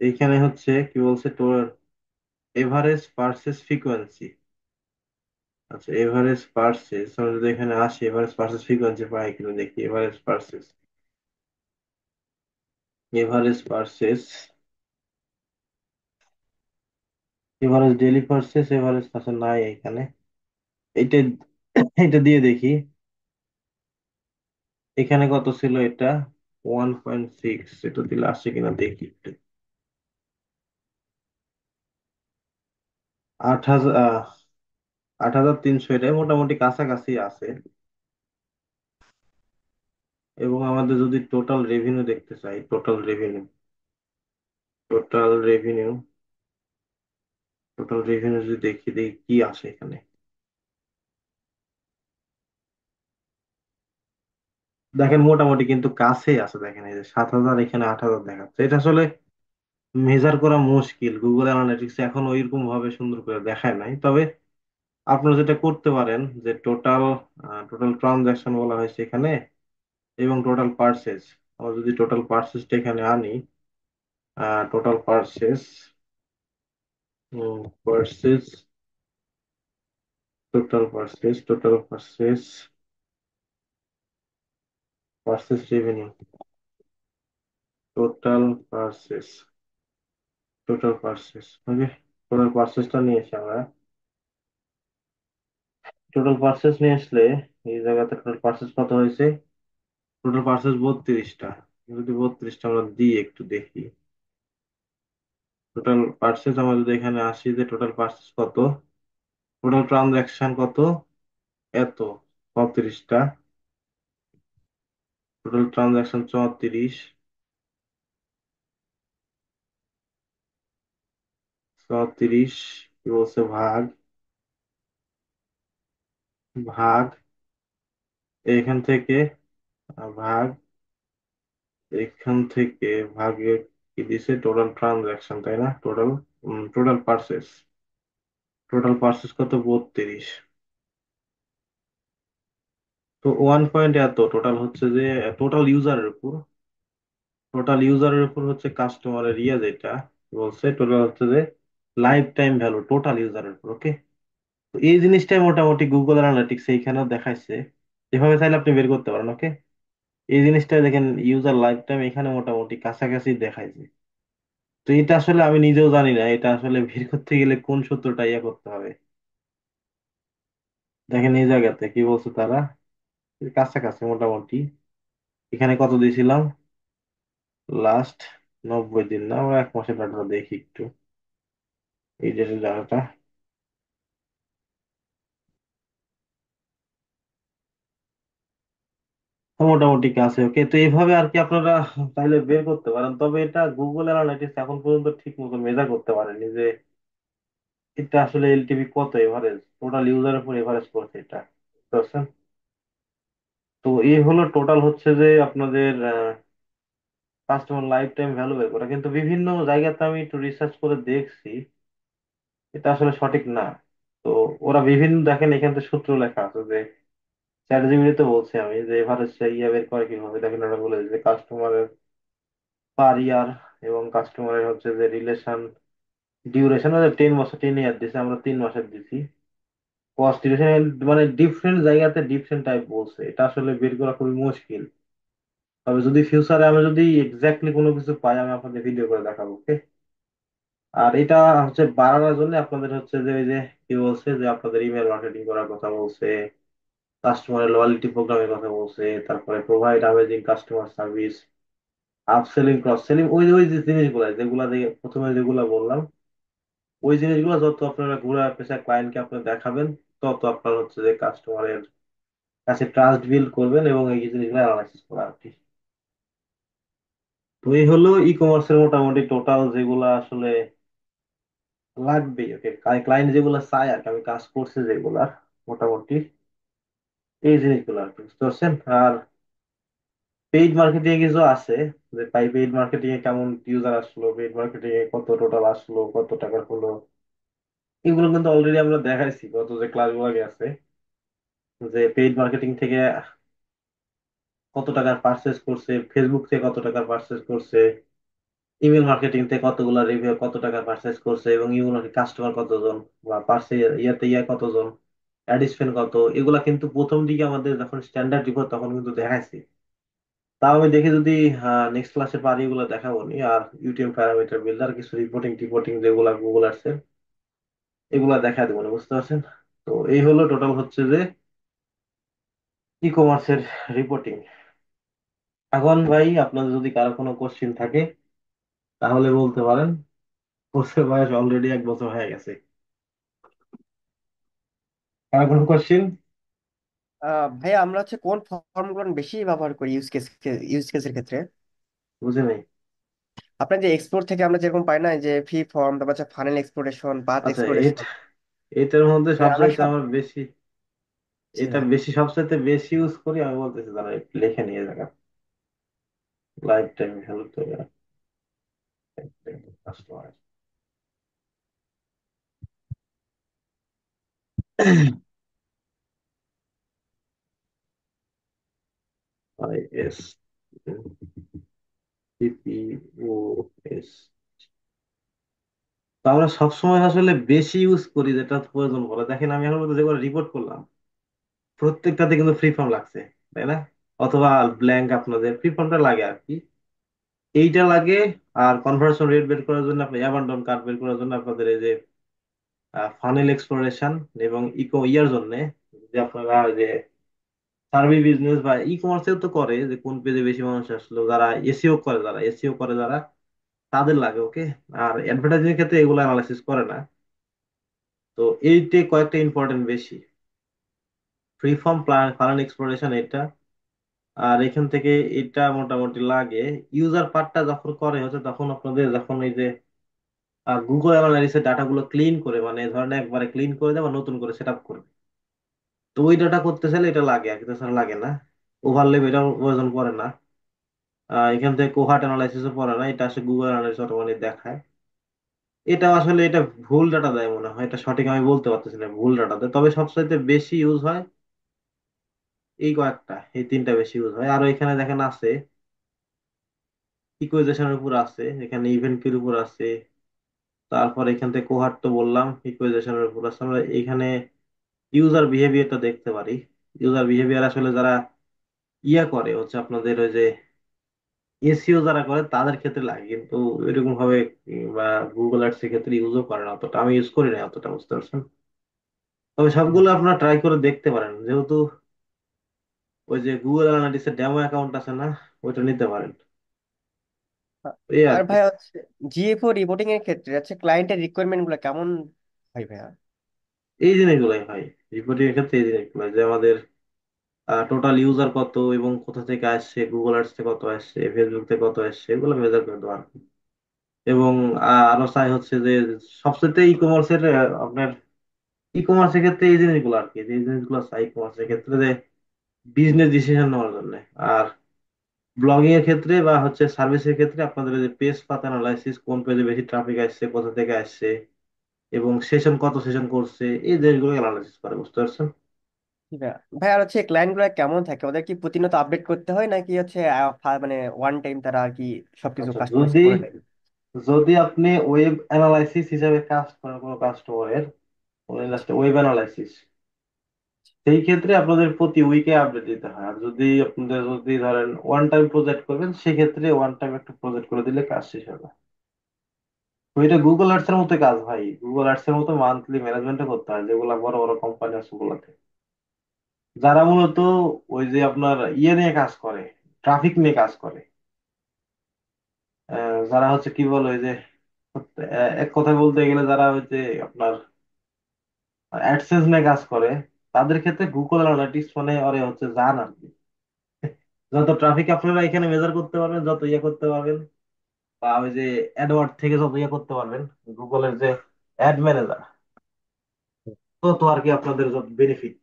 এইখানে হচ্ছে কি বলছে, এভারেজ পার্সেস ফ্রিকোয়েন্সি, আচ্ছা, এভারেজ পার্সেস আমরা যদি এখানে আসি, এভারেজ পার্সেস ফ্রিকোয়েন্সি পাই কিনা দেখি। Average purchase, average purchase, average daily purchase, average purchase নাই এখানে। এটা এটা দিয়ে দেখি এখানে কত ছিল এটা। 1.6, এটা দিলে আসছে কিনা দেখি একটু। 8,000, 8,300, এটা মোটামুটি কাছাকাছি আছে। এবং আমাদের যদি টোটাল রেভিনিউ দেখতে চাই, total revenue, total revenue, total revenue যদি দেখি, দেখি কি আসে এখানে। দেখেন মোটামুটি কিন্তু কাছেই আছে। দেখেন এই যে 7,000, এখানে 8,000 দেখাচ্ছে। এটা আসলে মেজার করা মুশকিল, গুগল অ্যানালিটিক্স এখন ওইরকম ভাবে সুন্দর করে দেখায় নাই। তবে আপনারা যেটা করতে পারেন যে টোটাল, টোটাল ট্রানজাকশন বলা হয়েছে এখানে, এবং টোটাল পার্সেস। আমরা যদি টোটাল পার্সেসটা এখানে আনি, total purchase, purchase, total purchase, total purchase, purchase revenue, total purchase, total purchase, okay. Total পার্সেসটা নিয়ে এসে আমরা, টোটাল পার্সেস নিয়ে আসলে এই জায়গাতে টোটাল পার্সেস কত হয়েছে। টোটাল পার্সেস 32টা। যদি 32টা আমরা দিই একটু দেখি, টোটাল পার্সেস আমরা যদি এখানে আসি যে টোটাল পার্সেস কত, টোটাল ট্রানজাকশন কত, এত 34টা, টোটাল ট্রানজাকশন 34, 34 কি বলছে, ভাগ, ভাগ এখান থেকে, ভাগ এখান থেকে, ভাগে কি দিছে, টোটাল ট্রানজাকশন, তাই না? Total, total purchase, total purchase কত, 32। তো 1 পয়েন্ট এত টোটাল হচ্ছে যে টোটাল ইউজারের উপর, টোটাল ইউজারের উপর হচ্ছে কাস্টমারের ইয়ে যেটা বলছে, টোটাল হচ্ছে যে লাইফ টাইম ভ্যালু টোটাল ইউজারের উপর, ওকে। তো এই জিনিসটাই মোটামুটি গুগল অ্যানালিটিক্স এইখানেও দেখাইছে। এভাবে চাইলে আপনি বের করতে পারেন, ওকে। এই জিনিসটা দেখেন, ইউজার লাইফ টাইম এখানে মোটামুটি কাছাকাছি দেখাইছে। তো এটা আসলে আমি নিজেও জানি না, এটা আসলে বের করতে গেলে কোন সূত্রটা ইয়ে করতে হবে। দেখেন এই জায়গাতে কি বলছে তারা, কাছাকাছি মোটামুটি। এখানে কত দিয়েছিলাম, লাস্ট 90 দিন না, আমরা 1 মাসের ডাটা দেখি একটু। এই যে ডাটাটা মোটামুটি কাছে, ওকে। তো এইভাবে আর কি আপনারা তাইলে বের করতে পারেন। তবে এটা গুগল অ্যানালিটিক্স এখন পর্যন্ত ঠিক মতো মেজার করতে পারেনি যে এটা আসলে এলটিভি কত, এভারেজ টোটাল ইউজারের উপর এভারেজ করছে এটা, বুঝতে পারছেন? তো এই হলো টোটাল হচ্ছে যে আপনাদের কাস্টমার লাইফ টাইম ভ্যালু বের করা। কিন্তু বিভিন্ন জায়গাতে আমি একটু রিসার্চ করে দেখছি, এটা আসলে সঠিক না। তো ওরা বিভিন্ন, দেখেন এখানে তো সূত্র লেখা আছে যে চ্যাট জিপিটিতে বলছি আমি যে এভারেজ ইয়া বের করে কিভাবে। দেখেন ওরা বলে যে কাস্টমারের পার ইয়ার, এবং কাস্টমারের হচ্ছে যে রিলেশন ডিউরেশন, 10 বছর, 10 ইয়ার দিছে, আমরা 3 মাসের দিছি। কস্ট ডিউরেশন মানে ডিফারেন্ট জায়গাতে ডিফারেন্ট টাইপ বলছে, এটা আসলে বের করা খুবই মুশকিল। তবে যদি ফিউচারে আমি যদি এক্স্যাক্টলি কোনো কিছু পাই, আমি আপনাদের ভিডিও করে দেখাবো, ওকে। আর এটা হচ্ছে বাড়ানোর জন্য আপনাদের হচ্ছে যে ওই যে কি বলছে যে আপনাদের ইমেল মার্কেটিং করার কথা বলছে, কাস্টমারের লয়ালিটি প্রোগ্রামের কথা বলছে, তারপরে provide amazing customer service, upselling, cross selling, ওই ওই যে জিনিসগুলো যেগুলা দিয়ে প্রথমে যেগুলা বললাম, ওই জিনিসগুলো যত আপনারা ঘুরে পেশা ক্লায়েন্টকে আপনারা দেখাবেন, তত আপনার হচ্ছে যে কাস্টমারের কাছে ট্রাস্ট বিল্ড করবেন, এবং এই জিনিসগুলো অ্যানালাইসিস করা আর কি। তো এই হলো ই কমার্সের মোটামুটি টোটাল যেগুলা আসলে লাগবে, ওকে। ক্লায়েন্ট যেগুলো চায় আর কি, আমি কাজ করছি যেগুলা মোটামুটি এই জিনিসগুলো আর কি, বুঝতে পারছেন? আর পেইড মার্কেটিং এ কিছু আছে, যে পেইড মার্কেটিং এ কেমন ইউজার আসলো, পেইড মার্কেটিং এ কত টোটাল আসলো, কত টাকার হলো, এগুলো কিন্তু অলরেডি আমরা দেখাইছি গত যে ক্লাসগুলো গেছে, যে পেইড মার্কেটিং থেকে কত টাকার পার্চেস করছে, ফেসবুক থেকে কত টাকার পার্চেস করছে, ইমেল মার্কেটিং থেকে কতগুলা রিভিউ কত টাকার পার্চেস করছে, এবং ইমেল কাস্টমার কতজন, বা পার্সে ইয়াতে ইয়া কতজন, অ্যাড স্পেন্ড কত, এগুলা কিন্তু প্রথম দিকে আমাদের যখন স্ট্যান্ডার্ড রিপোর্ট তখন কিন্তু দেখাইছে। তাও আমি দেখে যদি নেক্সট ক্লাসে পারি এগুলো দেখাবো নি। আর ইউটিএম প্যারামিটার বিল্ডার কিছু রিপোর্টিং টিপোর্টিং যেগুলা গুগল আর্টস এগুলা দেখা দেবো না, বুঝতে পারছেন? তো এই হলো টোটাল হচ্ছে যে ই কমার্সের রিপোর্টিং। এখন ভাই আপনাদের যদি কারো কোনো কোশ্চিন থাকে তাহলে বলতে পারেন। কোর্সের বয়স অলরেডি 1 বছর হয়ে গেছে। কারো কোনো কোশ্চিন? ভাইয়া আমরা হচ্ছে কোন ফর্মগুলো বেশি ব্যবহার করি ইউজ কেসের ক্ষেত্রে? বুঝে নেই। আপনার যে এক্সপোর্ট থেকে আমরা যেরকম পাই না, যে ফ্রি ফর্ম, তারপর হচ্ছে ফাইনাল এক্সপোর্টেশন, বাথ আচ্ছা, এক্সপোর্টেশন। এটার মধ্যে আমরা সবচাইতে সব। আমার বেশি, জি এটা ভাইয়া। বেশি সবচাইতে বেশি ইউজ করি আমি বলতেছি, দাঁড়া একটু লিখে নিয়ে যাবেন। লাইফ টাইম ভ্যালু তো কাস্টমার এস সিপিও এস। তো আমরা সবসময় আসলে বেশি ইউজ করি যেটা প্রয়োজন পড়ে। দেখেন আমি এখন পর্যন্ত যেগুলো রিপোর্ট করলাম প্রত্যেকটাতে কিন্তু ফ্রি ফর্ম লাগছে, তাই না? অথবা ব্ল্যাঙ্ক, আপনাদের ফ্রি ফর্মটা লাগে আর কি, এইটা লাগে। আর কনভার্সন রেট বের করার জন্য, আপনি অ্যাবান্ডন কার্ড বের করার জন্য আপনাদের এই যে ফানেল এক্সপ্লোরেশন, এবং ইকো ইয়ার জন্য যে আপনারা ওই যে সার্ভে বিজনেস বা ই কমার্সেও তো করে যে কোন পেজে বেশি মানুষ আসলো, যারা এসিও করে, যারা তাদের লাগে, ওকে। আর অ্যাডভার্টাইজিং ক্ষেত্রে এগুলো অ্যানালাইসিস করে না। তো এইটা কয়েকটা ইম্পর্টেন্ট বেশি, ফ্রি ফর্ম, ফানেল এক্সপ্লোরেশন এটা। আর এখান থেকে এটা মোটামুটি লাগে। ইউজার পার্টটা যখন করে হচ্ছে তখন আপনাদের যখন এই যে গুগল অ্যানালাইসিসের ডাটাগুলো ক্লিন করে, মানে ধরেন একবারে ক্লিন করে দেয় বা নতুন করে সেট আপ করবে, তো ওই ডাটা করতে চাইলে এটা লাগে আর কি, তাছাড়া লাগে না। ওভারলেপ এটা প্রয়োজন পড়ে না। এখান থেকে কোহার্ট অ্যানালাইসিসও পড়ে না, এটা আসলে গুগল অ্যানালাইসিস অটোমেটিক দেখায়। এটা আসলে এটা ভুল ডাটা দেয় মনে হয়, এটা সঠিক আমি বলতে পারতেছি না, ভুল ডাটা দেয়। তবে সবচাইতে বেশি ইউজ হয় এই কয়েকটা, এই তিনটা বেশি ইউজ হয়। আর এখানে দেখেন আছে ইকুইজেশনের উপর আছে, এখানে ইভেন্ট কির উপর আছে। তারপর এখান থেকে কোহার্ট তো বললাম, ইকুইজেশনের উপর আছে। আমরা এখানে ইউজার বিহেভিয়ারটা দেখতে পারি। ইউজার বিহেভিয়ার আসলে যারা ইয়া করে হচ্ছে আপনাদের ওই যে এসিও যারা করে তাদের ক্ষেত্রে লাগে, কিন্তু এরকম ভাবে বা গুগল অ্যাডস এর ক্ষেত্রে ইউজও করে না অতটা, আমি ইউজ করি না অতটা, বুঝতে পারছেন? তবে সবগুলো আপনারা ট্রাই করে দেখতে পারেন, যেহেতু ওই যে গুগল অ্যানালিটিক্স এর ডেমো অ্যাকাউন্ট আছে না, ওইটা নিতে পারেন। এই আর আর কি। ভাই হচ্ছে জিএফও রিপোর্টিং এর ক্ষেত্রে হচ্ছে ক্লায়েন্টের রিকোয়ারমেন্ট গুলো কেমন হয় ভাইয়া? এই জিনিসগুলাই ভাই, রিপোর্টিং এর ক্ষেত্রে এই জিনিসগুলো যে আমাদের টোটাল ইউজার কত এবং কোথা থেকে আসছে, গুগল আর্টস থেকে কত আসছে, ফেসবুক থেকে কত আসছে, এগুলো মেজার করে দেওয়া আর কি। এবং আরো চাই হচ্ছে যে সবচেয়ে ই কমার্সের আপনার ই কমার্সের ক্ষেত্রে এই জিনিসগুলো আর কি, যে এই জিনিসগুলো চাই ই কমার্সের ক্ষেত্রে, যে বিজনেস ডিসিশন নেওয়ার জন্য। আর ব্লগিং এর ক্ষেত্রে বা হচ্ছে সার্ভিসের ক্ষেত্রে আপনাদের যে পেজ পাতা অ্যানালাইসিস, কোন পেজে বেশি ট্রাফিক আসছে, কোথা থেকে আসছে, এবং সেশন কত সেশন করছে, এই জিনিসগুলো অ্যানালাইসিস করে, বুঝতে পারছেন? জি ভাইয়া। ভাই আর হচ্ছে ক্লায়েন্ট গুলো কেমন থাকে, ওদের কি প্রতিনিয়ত আপডেট করতে হয় নাকি হচ্ছে মানে ওয়ান টাইম তারা আর কি সবকিছু আচ্ছা, কাস্টমাইজ যদি করে নেয়? যদি আপনি ওয়েব অ্যানালাইসিস হিসাবে কাজ করেন কোনো কাস্টমারের, ওয়েব অ্যানালাইসিস, সেই ক্ষেত্রে আপনাদের প্রতি উইকে আপডেট দিতে হয়। আর যদি আপনাদের যদি ধরেন ওয়ান টাইম প্রজেক্ট করবেন, সেক্ষেত্রে ওয়ান টাইম একটা প্রজেক্ট করে দিলে কাজ শেষ হবে। তো এটা গুগল আর্টস এর মতো কাজ ভাই, গুগল আর্টস এর মতো মান্থলি ম্যানেজমেন্টও করতে হয়, যেগুলো বড় বড় কোম্পানি আছে ওগুলাতে, যারা মূলত ওই যে আপনার ইয়ে নিয়ে কাজ করে, ট্রাফিক নিয়ে কাজ করে। যারা হচ্ছে কি বলে ওই যে এক কথায় বলতে গেলে যারা ওই যে আপনার অ্যাডসেন্স নিয়ে কাজ করে, তাদের ক্ষেত্রে গুগল অ্যানালিটিক্স মানে ওরে হচ্ছে জান আর কি। যত ট্রাফিক আপনারা এখানে মেজার করতে পারবেন, যত ইয়ে করতে পারবেন, বা ওই যে অ্যাডওয়ার্ড থেকে যত ইয়ে করতে পারবেন, গুগলের যে অ্যাড ম্যানেজার, তত আর কি আপনাদের যত বেনিফিট।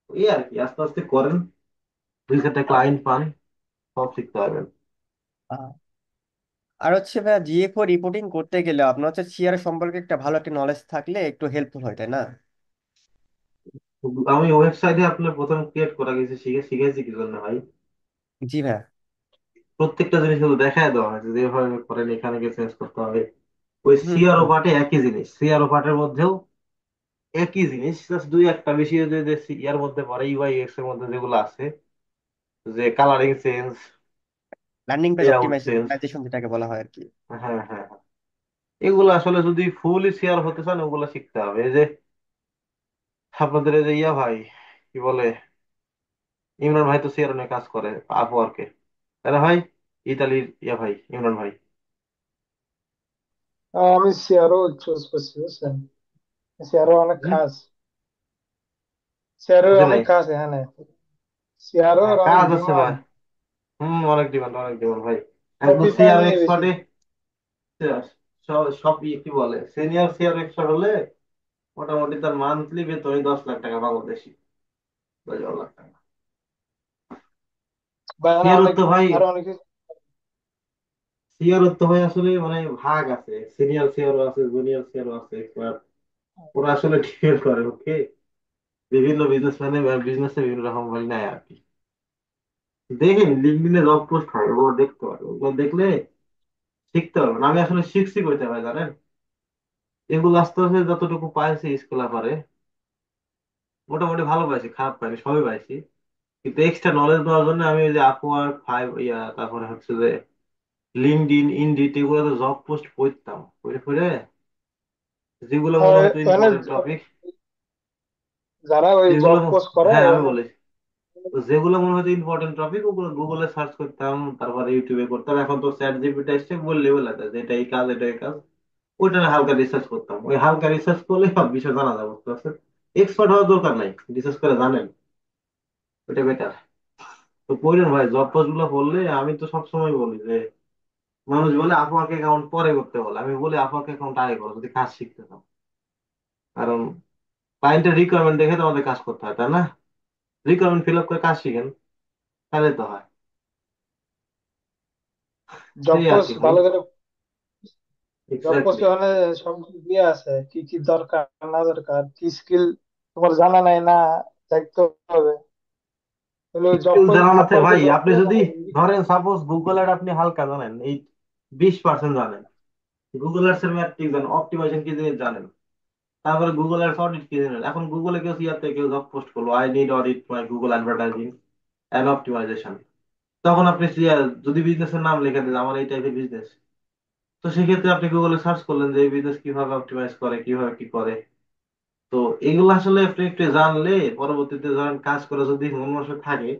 এই আর কি, আস্তে আস্তে করেন, দুই চারটা ক্লায়েন্ট পান, সব শিখতে পারবেন। আহ, আর হচ্ছে ভাইয়া জিএফও রিপোর্টিং করতে গেলে আপনার হচ্ছে সিআর সম্পর্কে একটা ভালো একটা নলেজ থাকলে একটু হেল্পফুল হয়, তাই না? আমি ওয়েবসাইটে আপনার প্রথম ক্রিয়েট করা গেছে, শিখেছি কি জন্য ভাই, জি ভাইয়া। প্রত্যেকটা জিনিস কিন্তু দেখায় দেওয়া হয়েছে যেভাবে করেন, এখানে গিয়ে চেঞ্জ করতে হবে। ওই হুম সিআরও হুম। পার্টে একই জিনিস, সিআরও পার্টের মধ্যেও একই জিনিস, জাস্ট দুই একটা বেশি যে যে ইয়ার মধ্যে পড়ে, ইউআই এক্স এর মধ্যে যেগুলো আছে, যে colouring change, landing page layout change. Optimisation যেটাকে বলা হয় আর কি। হ্যাঁ হ্যাঁ হ্যাঁ। এগুলো আসলে যদি ফুলই শেয়ার হতে চান ওগুলো শিখতে হবে। এই যে আপনাদের এই যে ইয়া ভাই, কি বলে, ইমরান ভাই তো শেয়ার নিয়ে কাজ করে আপওয়ার্কে, তাই না ভাই? ইতালির ইয়া ভাই, ইমরান ভাই। আমি সিআরও চুজ করছি বুঝছেন, সিআরও অনেক হুম? খাস, সিআরও বুঝে অনেক নাই। খাস এখানে, সিআরও হ্যাঁ অনেক কাজ আছে ভাই। ডিমান্ড, অনেক ডিমান্ড, অনেক ডিমান্ড ভাই। একদম কপি সিআর পানি বেশি। এক্সপার্টে সব সব কি বলে, সিনিয়র সিআর এক্সপার্ট হলে মোটামুটি তার মান্থলি বেতনই 10 লাখ টাকা বাংলাদেশি, 10 লাখ টাকা। বা এখানে সিআর অনেক, তো ভাই, আরো অনেক কিছু। সিআর তো ভাই আসলে মানে ভাগ আছে, সিনিয়র সিআরও আছে, জুনিয়র সিআরও আছে, এক্সপার্ট। ওরা আসলে ডিপেন্ড করে, ওকে, বিভিন্ন বিজনেসম্যানে বিজনেসে বিভিন্ন রকম ভাই নেয় আর কি। দেখেন লিঙ্কডইনে জব পোস্ট হয়, ওগুলো দেখতে পারবে, ওগুলো দেখলে শিখতে পারবেন। আমি আসলে শিখছি কইতে হয় জানেন, এগুলো আস্তে আস্তে যতটুকু পাইছি স্কুলে পারে, মোটামুটি ভালো পাইছি, খারাপ পাইনি, সবই পাইছি। কিন্তু এক্সট্রা নলেজ দেওয়ার জন্য আমি ওই যে আপওয়ার্ক, ফাইভ ইয়া, তারপরে হচ্ছে যে লিঙ্কডইন, ইনডিড, এগুলোতে জব পোস্ট পড়তাম, পড়ে পড়ে যেগুলো মনে হতো এখানে ইম্পর্টেন্ট টপিক, যারা ওই যেগুলো জব পোস্ট করে হ্যাঁ আমি এখানে, বলি, তো যেগুলো মনে হতো ইম্পর্টেন্ট টপিক ওগুলো গুগলে সার্চ করতাম, তারপরে ইউটিউবে করতাম। এখন তো চ্যাট জিপিটি এসে বললে বলে দেয় যে এটা এই কাজ, এটা এই কাজ। ওইটা না হালকা রিসার্চ করতাম, ওই হালকা রিসার্চ করলে সব বিষয় জানা যাবে, বুঝতে পারছেন? এক্সপার্ট হওয়ার দরকার নাই, রিসার্চ করে জানেন, ওইটা বেটার। তো পড়েন ভাই, জব পোস্ট গুলো পড়লে, আমি তো সবসময় বলি যে, মানুষ বলে আপওয়ার্ক অ্যাকাউন্ট পরে করতে বলে, আমি বলি আপওয়ার্ক অ্যাকাউন্ট আগে করো যদি কাজ শিখতে চাও। কারণ ক্লায়েন্টের রিকোয়ারমেন্ট দেখে তো আমাদের কাজ করতে হয়, তাই না? রিকোয়ারমেন্ট ফিল আপ করে কাজ শিখেন, তাহলে তো হয়। জব এই আর কি পোস্ট ভাই। ভালো করে, জব পোস্ট এক্স্যাক্টলি। ওখানে সব কিছু দিয়ে আছে, কি কি দরকার না দরকার, কি স্কিল তোমার জানা নাই না, দেখতে হবে। তাহলে ওই জব স্কিল পোস্ট, জানাতে আপওয়ার্কে ভাই, জব আপনি পোস্ট যদি ধরেন সাপোজ গুগল এর আপনি হালকা জানেন, এই 20% জানেন, গুগল এর ম্যাট্রিক জানেন, অপটিমাইজেশন কি জিনিস জানেন, তারপরে গুগল এর অডিট কি জানেন। এখন গুগলে কেউ ইয়াতে কেউ জব পোস্ট করলো, I need audit my Google advertising and optimisation, তখন আপনি যদি বিজনেসের নাম লিখে দেন আমার এই টাইপের বিজনেস, তো সেক্ষেত্রে আপনি গুগলে সার্চ করলেন যে এই বিজনেস কিভাবে অপটিমাইজ করে, কিভাবে কি করে। তো এগুলো আসলে আপনি একটু জানলে পরবর্তীতে ধরেন কাজ করে যদি মন মানসিক থাকে,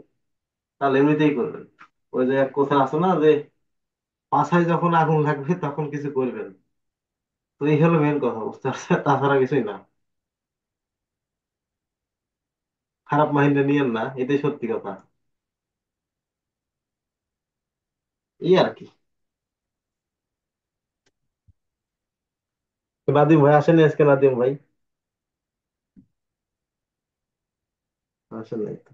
তাহলে এমনিতেই করবেন। ওই যে এক কথা আছে না যে, পাছায় যখন আগুন লাগবে তখন কিছু করবেন। তো এই হলো মেন কথা, বুঝতে পারছেন? তাছাড়া কিছুই না। খারাপ মাইন্ডে নিয়েন না, এটাই সত্যি কথা। এই আর কি। তো নাদিম ভাই আসেনি আজকে, নাদিম ভাই আসেন নাই তো।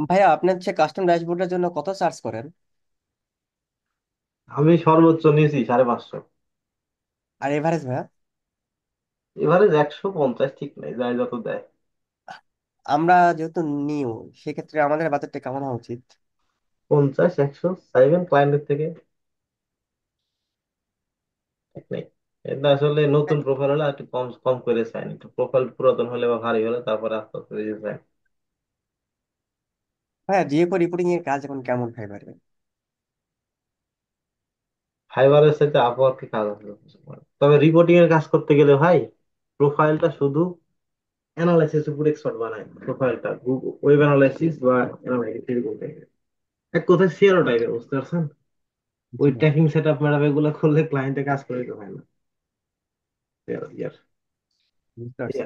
ভাইয়া আপনি হচ্ছে কাস্টম ড্যাশবোর্ডের জন্য কত চার্জ করেন? আমি সর্বোচ্চ নিয়েছি 550। আর এভারেজ ভাইয়া? এবারে 150, ঠিক নাই, যাই যত দেয়। আমরা যেহেতু নিউ, সেক্ষেত্রে আমাদের বাজেটটা কেমন হওয়া উচিত? 50, 100 চাইবেন ক্লায়েন্টের থেকে, ঠিক নেই। এটা আসলে নতুন প্রোফাইল হলে একটু কম কম করে চাই, একটু প্রোফাইল পুরাতন হলে বা ভারী হলে তারপরে আস্তে আস্তে বেশি চাই। ভাইয়া জিএফও রিপোর্টিং এর কাজ এখন কেমন ফাইবারে? ফাইবারের সাথে আপওয়ার্কে কাজ আছে তবে রিপোর্টিং এর কাজ করতে গেলে ভাই, প্রোফাইলটা শুধু অ্যানালাইসিস উপর এক্সপার্ট বানায় প্রোফাইলটা, ওয়েব অ্যানালাইসিস বা অ্যানালাইটিক্স এরকম টাইপের, এক কথায় সিআরও টাইপের, বুঝতে পারছেন? জি ওই ভাইয়া, ট্র্যাকিং সেট আপ ম্যাডাম এগুলো করলে ক্লায়েন্টে কাজ করে দিতে হয় না। এই আর কি। বুঝতে পারছি।